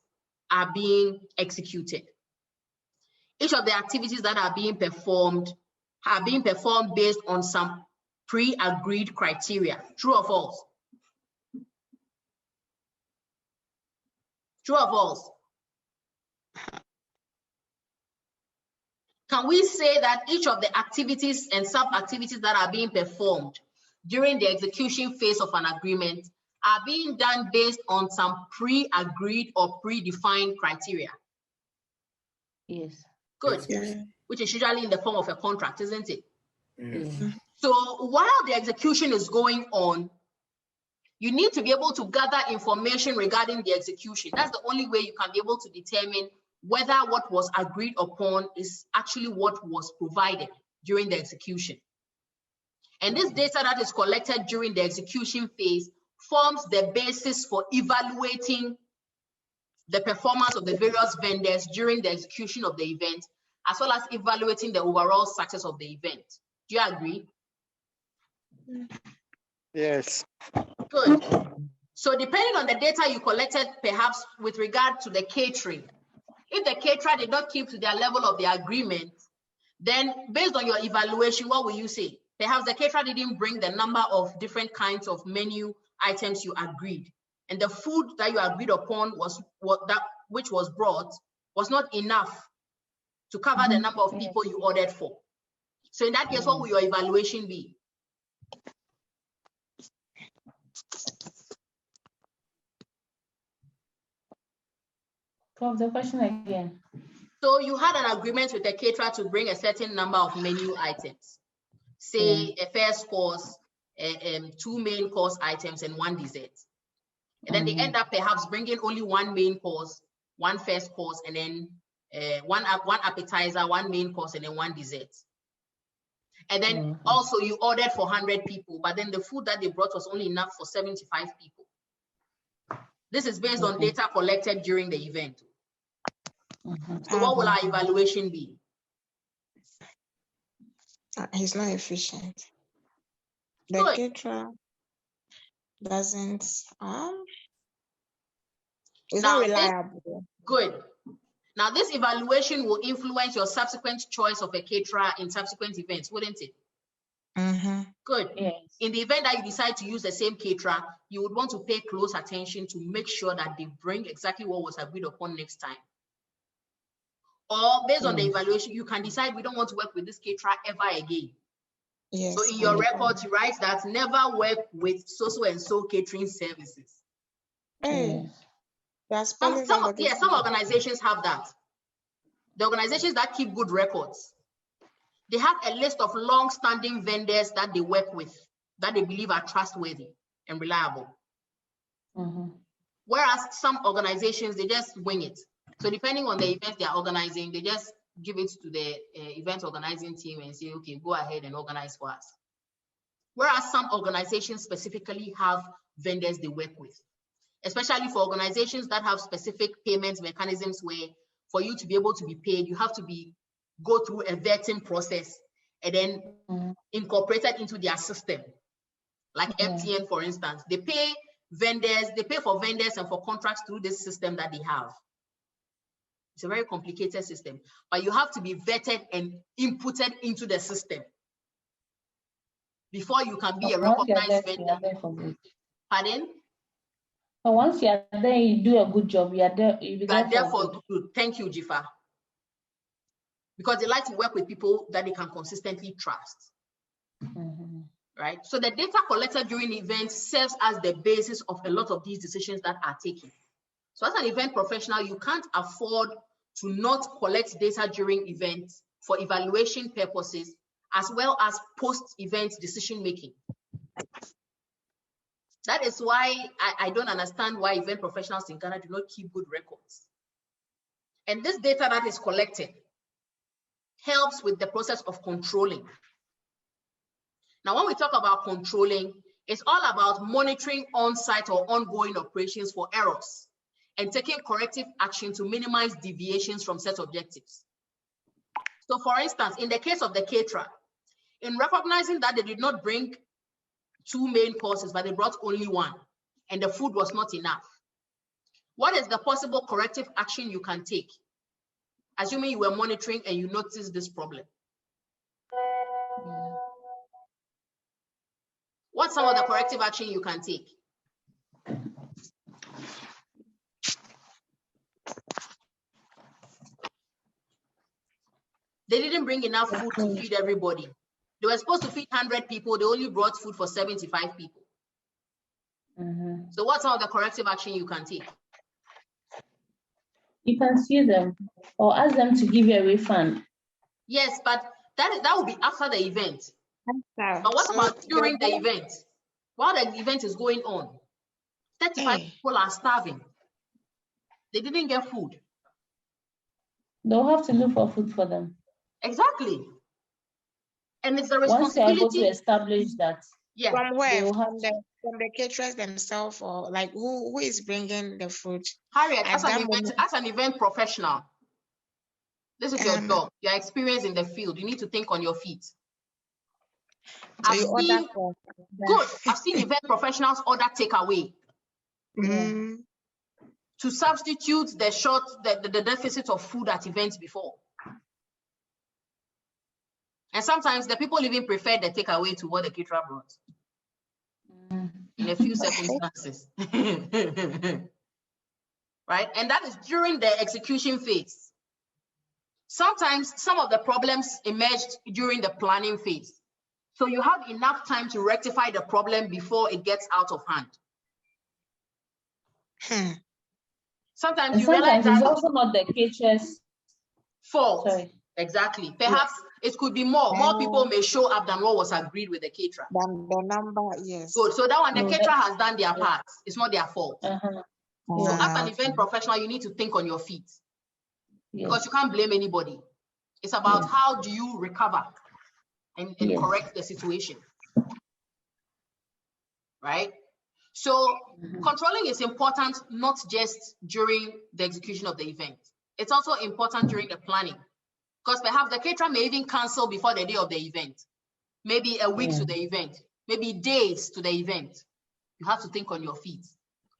are being executed. Each of the activities that are being performed based on some pre-agreed criteria. True or false? True or false? Can we say that each of the activities and sub-activities that are being performed during the execution phase of an agreement are being done based on some pre-agreed or predefined criteria? Yes. Good. Yeah. Which is usually in the form of a contract, isn't it? Yeah. So while the execution is going on, you need to be able to gather information regarding the execution. That's the only way you can be able to determine whether what was agreed upon is actually what was provided during the execution. And this data that is collected during the execution phase forms the basis for evaluating the performance of the various vendors during the execution of the event, as well as evaluating the overall success of the event. Do you agree? Yes. Good. So depending on the data you collected, perhaps with regard to the catering, if the caterer did not keep to their level of the agreement, then based on your evaluation, what will you say? Perhaps the caterer didn't bring the number of different kinds of menu items you agreed, and the food that you agreed upon which was brought was not enough to cover the number of people you ordered for. So in that case, what will your evaluation be? Call the question again. So you had an agreement with the caterer to bring a certain number of menu items, say a first course, 2 main course items, and 1 dessert. And then they end up perhaps bringing only 1 main course, 1 first course, and then one appetizer, 1 main course, and then 1 dessert. And then also you ordered for 100 people, but then the food that they brought was only enough for 75 people. This is based on data collected during the event. So what will our evaluation be? He's not efficient. The Good. caterer doesn't, it's Now, not reliable. Good. Now, this evaluation will influence your subsequent choice of a caterer in subsequent events, wouldn't it? Good. Yes. In the event that you decide to use the same caterer, you would want to pay close attention to make sure that they bring exactly what was agreed upon next time. Or based on the evaluation, you can decide we don't want to work with this caterer ever again. Yes. So in your records, you write that never work with so and so catering services. Hey, that's Some organizations have that. The organizations that keep good records, they have a list of long-standing vendors that they work with, that they believe are trustworthy and reliable. Whereas some organizations, they just wing it. So depending on the event they are organizing, they just give it to the event organizing team and say, okay, go ahead and organize for us. Whereas some organizations specifically have vendors they work with, especially for organizations that have specific payment mechanisms where for you to be able to be paid, you have to go through a vetting process and then incorporated into their system. Like MTN, for instance, they pay for vendors and for contracts through this system that they have. It's a very complicated system, but you have to be vetted and inputted into the system before you can be a recognized vendor. Pardon? But once you are there, you do a good job. You are there. You are there for good. Thank you, Jifa. Because they like to work with people that they can consistently trust. Right? So the data collected during the event serves as the basis of a lot of these decisions that are taken. So as an event professional, you can't afford to not collect data during events for evaluation purposes, as well as post-event decision-making. That is why I don't understand why event professionals in Ghana do not keep good records. And this data that is collected helps with the process of controlling. Now, when we talk about controlling, it's all about monitoring on-site or ongoing operations for errors and taking corrective action to minimize deviations from set objectives. So for instance, in the case of the caterer, in recognizing that they did not bring 2 main courses, but they brought only 1, and the food was not enough, what is the possible corrective action you can take? Assuming you were monitoring and you noticed this problem. What's some of the corrective action you can take? They didn't bring enough food to feed everybody. They were supposed to feed 100 people. They only brought food for 75 people. So what's some of the corrective action you can take? You can sue them or ask them to give you a refund. Yes, but that will be after the event. But what about during the event? While the event is going on, 35 people are starving. They didn't get food. They'll have to look for food for them. Exactly. And it's the responsibility. Once you're able to establish that. Yeah. From where? From the caterers themselves, or like who is bringing the food? Harriet, as an event professional, this is your job. You're experienced in the field. You need to think on your feet. So I've seen event professionals order takeaway to substitute the deficit of food at events before. And sometimes the people even prefer the takeaway to what the caterer brought. In a few circumstances. Right? And that is during the execution phase. Sometimes some of the problems emerged during the planning phase. So you have enough time to rectify the problem before it gets out of hand. Sometimes you realize that it's also not the caterer's fault. Sorry. Exactly. Perhaps it could be more. More people may show up than what was agreed with the caterer. Than the number, yes. Good. So that one, the caterer has done their part. It's not their fault. So as an event professional, you need to think on your feet. Because you can't blame anybody. It's about how do you recover and correct the situation. Right? So controlling is important not just during the execution of the event. It's also important during the planning. Because perhaps the caterer may even cancel before the day of the event. Maybe a week to the event. Maybe days to the event. You have to think on your feet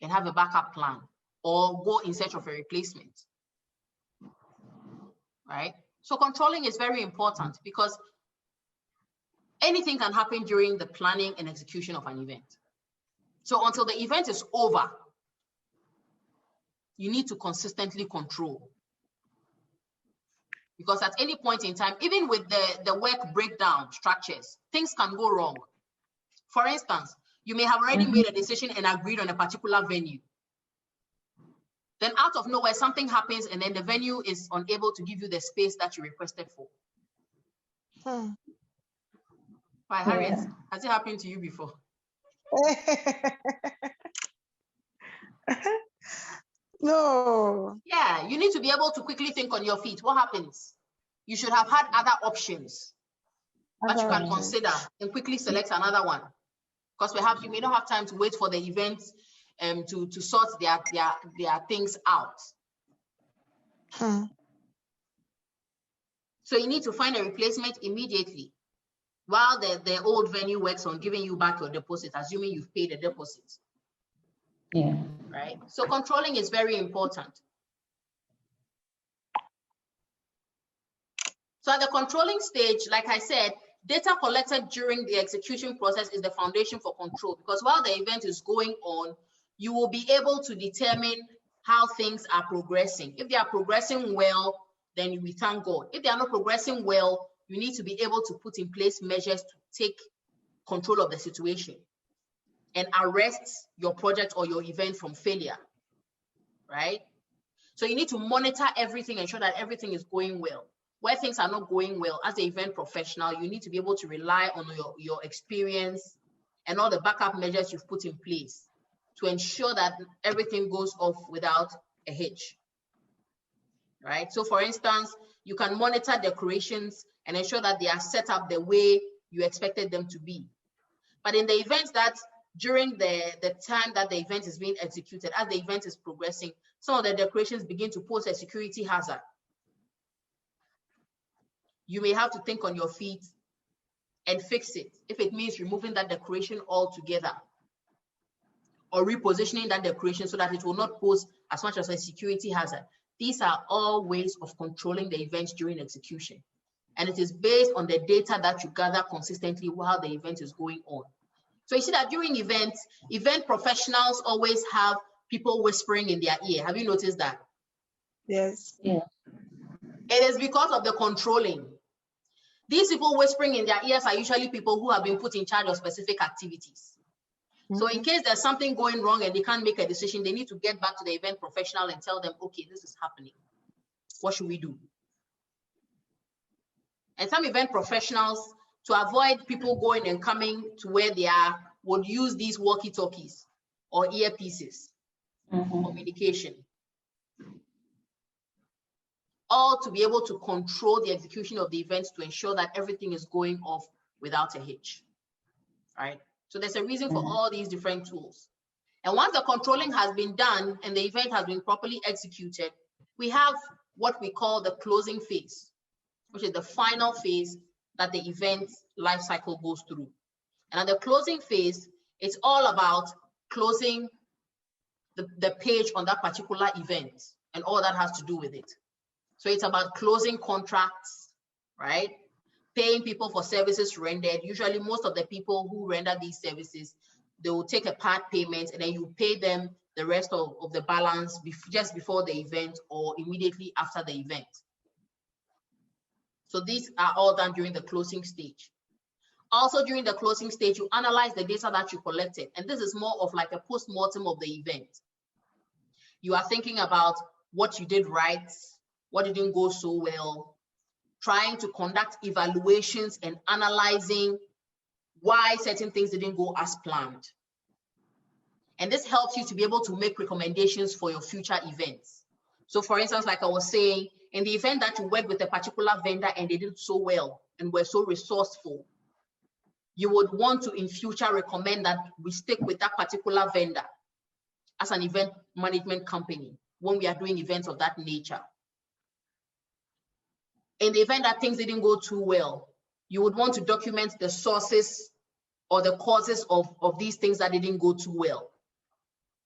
and have a backup plan or go in search of a replacement. Right? So controlling is very important because anything can happen during the planning and execution of an event. So until the event is over, you need to consistently control. Because at any point in time, even with the work breakdown structures, things can go wrong. For instance, you may have already made a decision and agreed on a particular venue. Then out of nowhere, something happens and then the venue is unable to give you the space that you requested for. Why, Harriet, has it happened to you before? No. Yeah, you need to be able to quickly think on your feet. What happens? You should have had other options that you can consider and quickly select another one. Because perhaps you may not have time to wait for the event to sort their things out. So you need to find a replacement immediately while the old venue works on giving you back your deposit, assuming you've paid a deposit. Yeah. Right? So controlling is very important. So at the controlling stage, like I said, data collected during the execution process is the foundation for control, because while the event is going on, you will be able to determine how things are progressing. If they are progressing well, then we thank God. If they are not progressing well, you need to be able to put in place measures to take control of the situation and arrest your project or your event from failure, right? So you need to monitor everything, ensure that everything is going well. Where things are not going well, as an event professional, you need to be able to rely on your experience and all the backup measures you've put in place to ensure that everything goes off without a hitch, right? So for instance, you can monitor decorations and ensure that they are set up the way you expected them to be. But in the event that during the time that the event is being executed, as the event is progressing, some of the decorations begin to pose a security hazard. You may have to think on your feet and fix it. If it means removing that decoration altogether or repositioning that decoration so that it will not pose as much as a security hazard. These are all ways of controlling the event during execution. And it is based on the data that you gather consistently while the event is going on. So you see that during events, event professionals always have people whispering in their ear. Have you noticed that? Yes. Yeah. It is because of the controlling. These people whispering in their ears are usually people who have been put in charge of specific activities. So in case there's something going wrong and they can't make a decision, they need to get back to the event professional and tell them, okay, this is happening. What should we do? And some event professionals, to avoid people going and coming to where they are, would use these walkie-talkies or earpieces for communication. All to be able to control the execution of the events to ensure that everything is going off without a hitch, right? So there's a reason for all these different tools. And once the controlling has been done and the event has been properly executed, we have what we call the closing phase, which is the final phase that the event life cycle goes through. And at the closing phase, it's all about closing the page on that particular event and all that has to do with it. So it's about closing contracts, right? Paying people for services rendered. Usually most of the people who render these services, they will take a part payment and then you pay them the rest of the balance just before the event or immediately after the event. So these are all done during the closing stage. Also during the closing stage, you analyze the data that you collected. And this is more of like a post-mortem of the event. You are thinking about what you did right, what didn't go so well, trying to conduct evaluations and analyzing why certain things didn't go as planned. And this helps you to be able to make recommendations for your future events. So for instance, like I was saying, in the event that you work with a particular vendor and they did so well and were so resourceful, you would want to in future recommend that we stick with that particular vendor as an event management company when we are doing events of that nature. In the event that things didn't go too well, you would want to document the sources or the causes of these things that didn't go too well,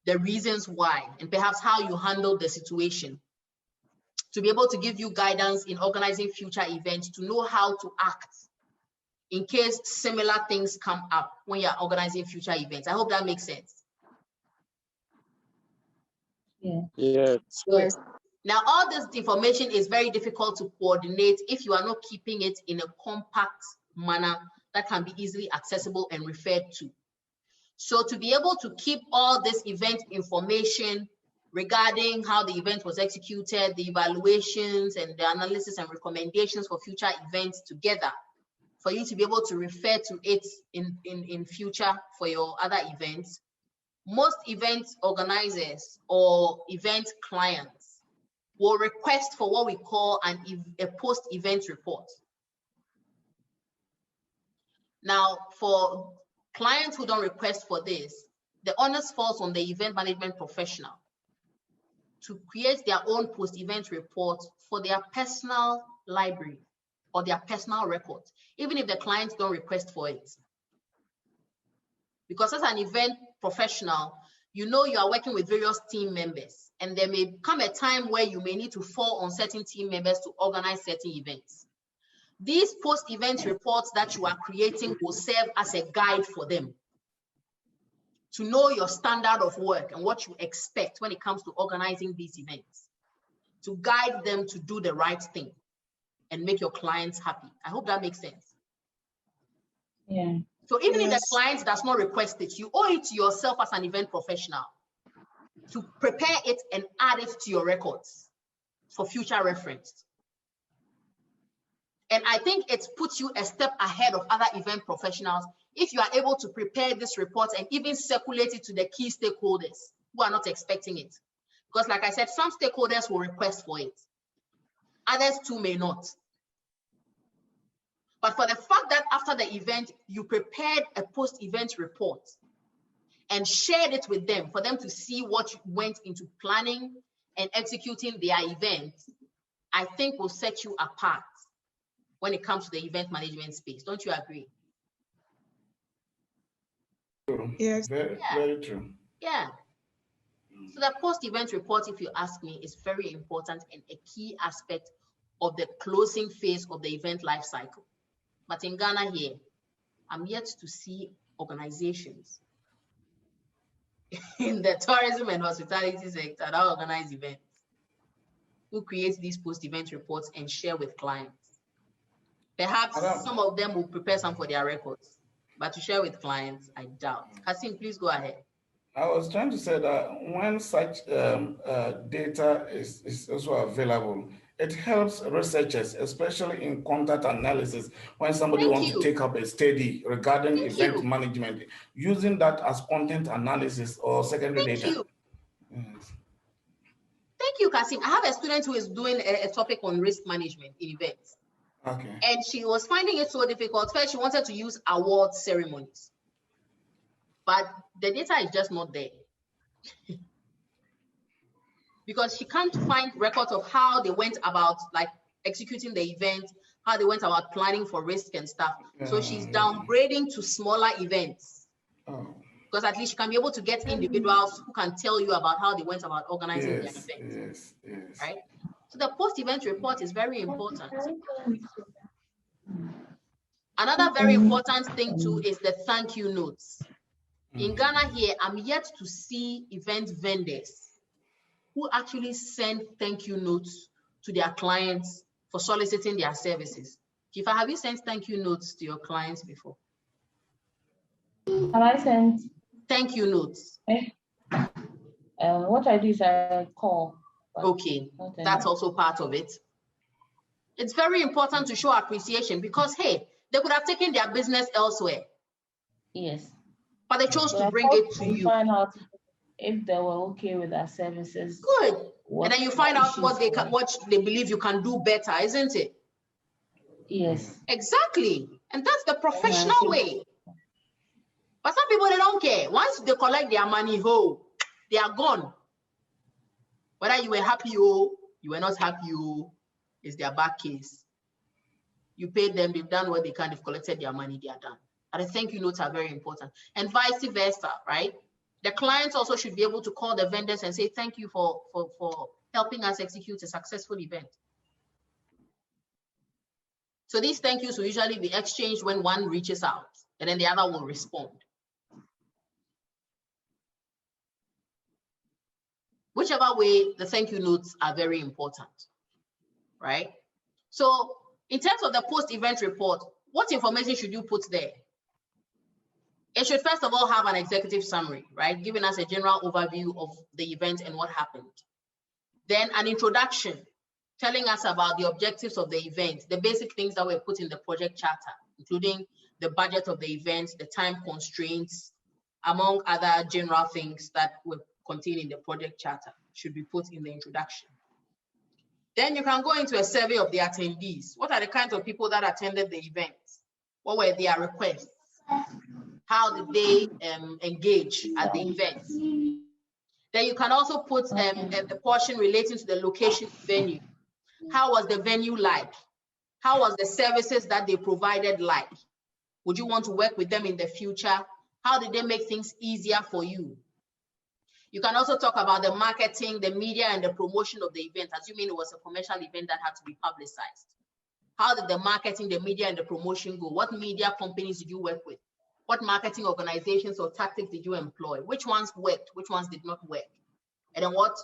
the reasons why, and perhaps how you handled the situation, to be able to give you guidance in organizing future events, to know how to act in case similar things come up when you're organizing future events. I hope that makes sense. Yeah. Yes. Good. Now, all this information is very difficult to coordinate if you are not keeping it in a compact manner that can be easily accessible and referred to. So to be able to keep all this event information regarding how the event was executed, the evaluations and the analysis and recommendations for future events together, for you to be able to refer to it in future for your other events, most event organizers or event clients will request for what we call a post-event report. Now, for clients who don't request for this, the onus falls on the event management professional to create their own post-event report for their personal library or their personal records, even if the clients don't request for it. Because as an event professional, you know you are working with various team members, and there may come a time where you may need to fall on certain team members to organize certain events. These post-event reports that you are creating will serve as a guide for them to know your standard of work and what you expect when it comes to organizing these events, to guide them to do the right thing and make your clients happy. I hope that makes sense. Yeah. So even if the client does not request it, you owe it to yourself as an event professional to prepare it and add it to your records for future reference. And I think it puts you a step ahead of other event professionals if you are able to prepare this report and even circulate it to the key stakeholders who are not expecting it. Because like I said, some stakeholders will request for it. Others too may not. But for the fact that after the event, you prepared a post-event report and shared it with them for them to see what went into planning and executing their event, I think will set you apart when it comes to the event management space. Don't you agree? True. Yes. Very true. Yeah. So the post-event report, if you ask me, is very important and a key aspect of the closing phase of the event life cycle. But in Ghana here, I'm yet to see organizations in the tourism and hospitality sector that organize events who create these post-event reports and share with clients. Perhaps some of them will prepare some for their records, but to share with clients, I doubt. Kasim, please go ahead. I was trying to say that when such data is also available, it helps researchers, especially in content analysis, when somebody wants to take up a study regarding event management, using that as content analysis or secondary data. Yes. Thank you, Kasim. I have a student who is doing a topic on risk management in events. Okay. And she was finding it so difficult. First, she wanted to use award ceremonies, but the data is just not there. Because she can't find records of how they went about like executing the event, how they went about planning for risk and stuff. So she's downgrading to smaller events. Because at least you can be able to get individuals who can tell you about how they went about organizing their event. Right? So the post-event report is very important. Another very important thing too is the thank you notes. In Ghana here, I'm yet to see event vendors who actually send thank you notes to their clients for soliciting their services. Kifa, have you sent thank you notes to your clients before? Have I sent thank you notes? What I do is I call. Okay, that's also part of it. It's very important to show appreciation because, hey, they could have taken their business elsewhere. Yes. But they chose to bring it to you. Find out if they were okay with our services. Good. And then you find out what they believe you can do better, isn't it? Yes. Exactly. And that's the professional way. But some people, they don't care. Once they collect their money, they are gone. Whether you were happy or you were not happy, is their back case. You paid them, they've done what they can, they've collected their money, they are done. And the thank you notes are very important. And vice versa, right? The clients also should be able to call the vendors and say, thank you for helping us execute a successful event. So these thank yous will usually be exchanged when one reaches out, and then the other will respond. Whichever way, the thank you notes are very important, right? So in terms of the post-event report, what information should you put there? It should first of all have an executive summary, right? Giving us a general overview of the event and what happened. Then an introduction, telling us about the objectives of the event, the basic things that were put in the project charter, including the budget of the event, the time constraints, among other general things that were contained in the project charter should be put in the introduction. Then you can go into a survey of the attendees. What are the kinds of people that attended the event? What were their requests? How did they engage at the event? Then you can also put the portion relating to the location venue. How was the venue like? How was the services that they provided like? Would you want to work with them in the future? How did they make things easier for you? You can also talk about the marketing, the media, and the promotion of the event, assuming it was a commercial event that had to be publicized. How did the marketing, the media, and the promotion go? What media companies did you work with? What marketing organizations or tactics did you employ? Which ones worked? Which ones did not work? And then what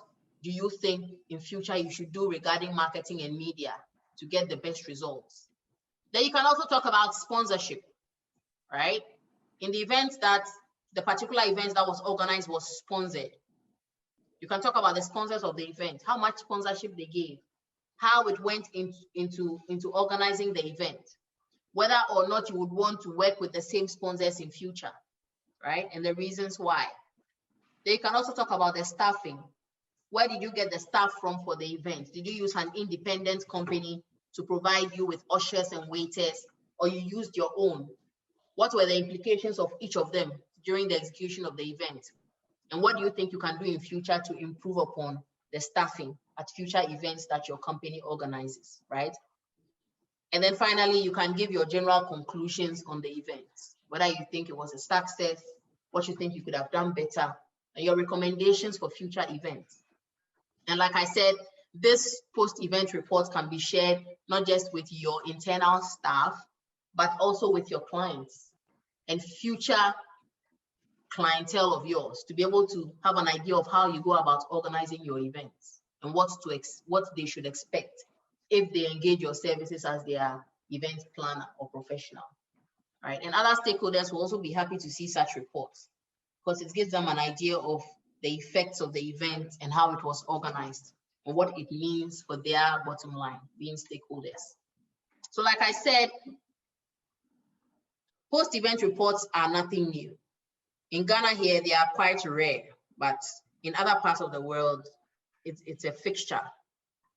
do you think in future you should do regarding marketing and media to get the best results? Then you can also talk about sponsorship, right? In the event that the particular event that was organized was sponsored, you can talk about the sponsors of the event, how much sponsorship they gave, how it went into organizing the event, whether or not you would want to work with the same sponsors in future, right? And the reasons why. Then you can also talk about the staffing. Where did you get the staff from for the event? Did you use an independent company to provide you with ushers and waiters, or you used your own? What were the implications of each of them during the execution of the event? And what do you think you can do in future to improve upon the staffing at future events that your company organizes, right? And then finally, you can give your general conclusions on the event, whether you think it was a success, what you think you could have done better, and your recommendations for future events. And like I said, this post-event report can be shared not just with your internal staff, but also with your clients and future clientele of yours, to be able to have an idea of how you go about organizing your events and what they should expect if they engage your services as their event planner or professional, right? And other stakeholders will also be happy to see such reports because it gives them an idea of the effects of the event and how it was organized and what it means for their bottom line, being stakeholders. So like I said, post-event reports are nothing new. In Ghana here, they are quite rare, but in other parts of the world, it's a fixture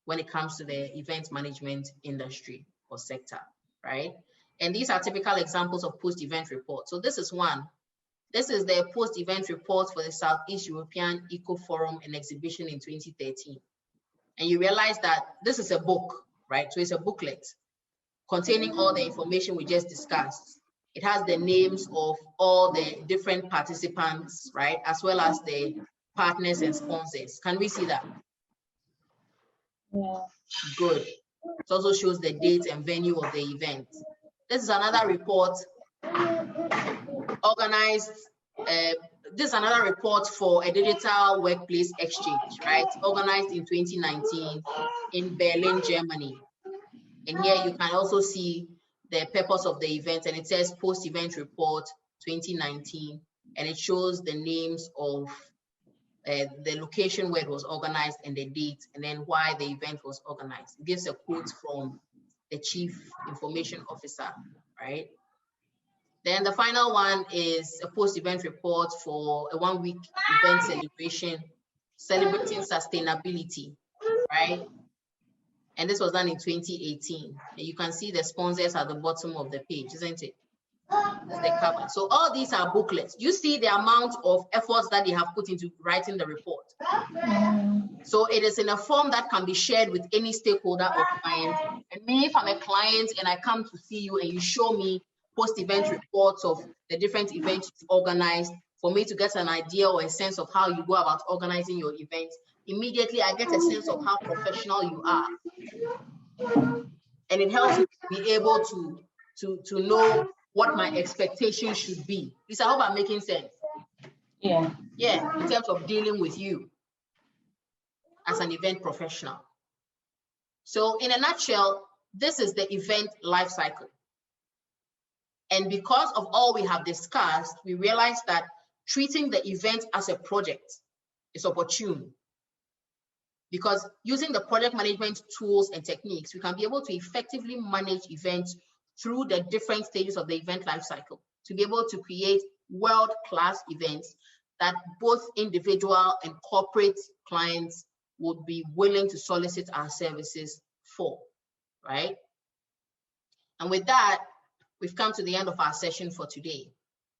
when it comes to the event management industry or sector, right? And these are typical examples of post-event reports. So this is one. This is the post-event report for the Southeast European Eco Forum and Exhibition in 2013. And you realize that this is a book, right? So it's a booklet containing all the information we just discussed. It has the names of all the different participants, right? As well as the partners and sponsors. Can we see that? Yeah. Good. It also shows the date and venue of the event. This is another report organized. This is another report for a digital workplace exchange, right? Organized in 2019 in Berlin, Germany. And here you can also see the purpose of the event, and it says post-event report 2019, and it shows the names of the location where it was organized and the date, and then why the event was organized. It gives a quote from the chief information officer, right? Then the final one is a post-event report for a one-week event celebration, celebrating sustainability, right? And this was done in 2018. And you can see the sponsors at the bottom of the page, isn't it? That's the cover. So all these are booklets. You see the amount of efforts that they have put into writing the report. So it is in a form that can be shared with any stakeholder or client. And me, if I'm a client and I come to see you and you show me post-event reports of the different events you've organized, for me to get an idea or a sense of how you go about organizing your events, immediately I get a sense of how professional you are. And it helps me to be able to know what my expectations should be. Lisa, I hope I'm making sense. Yeah. Yeah, in terms of dealing with you as an event professional. So in a nutshell, this is the event life cycle. And because of all we have discussed, we realized that treating the event as a project is opportune. Because using the project management tools and techniques, we can be able to effectively manage events through the different stages of the event life cycle to be able to create world-class events that both individual and corporate clients would be willing to solicit our services for, right? And with that, we've come to the end of our session for today.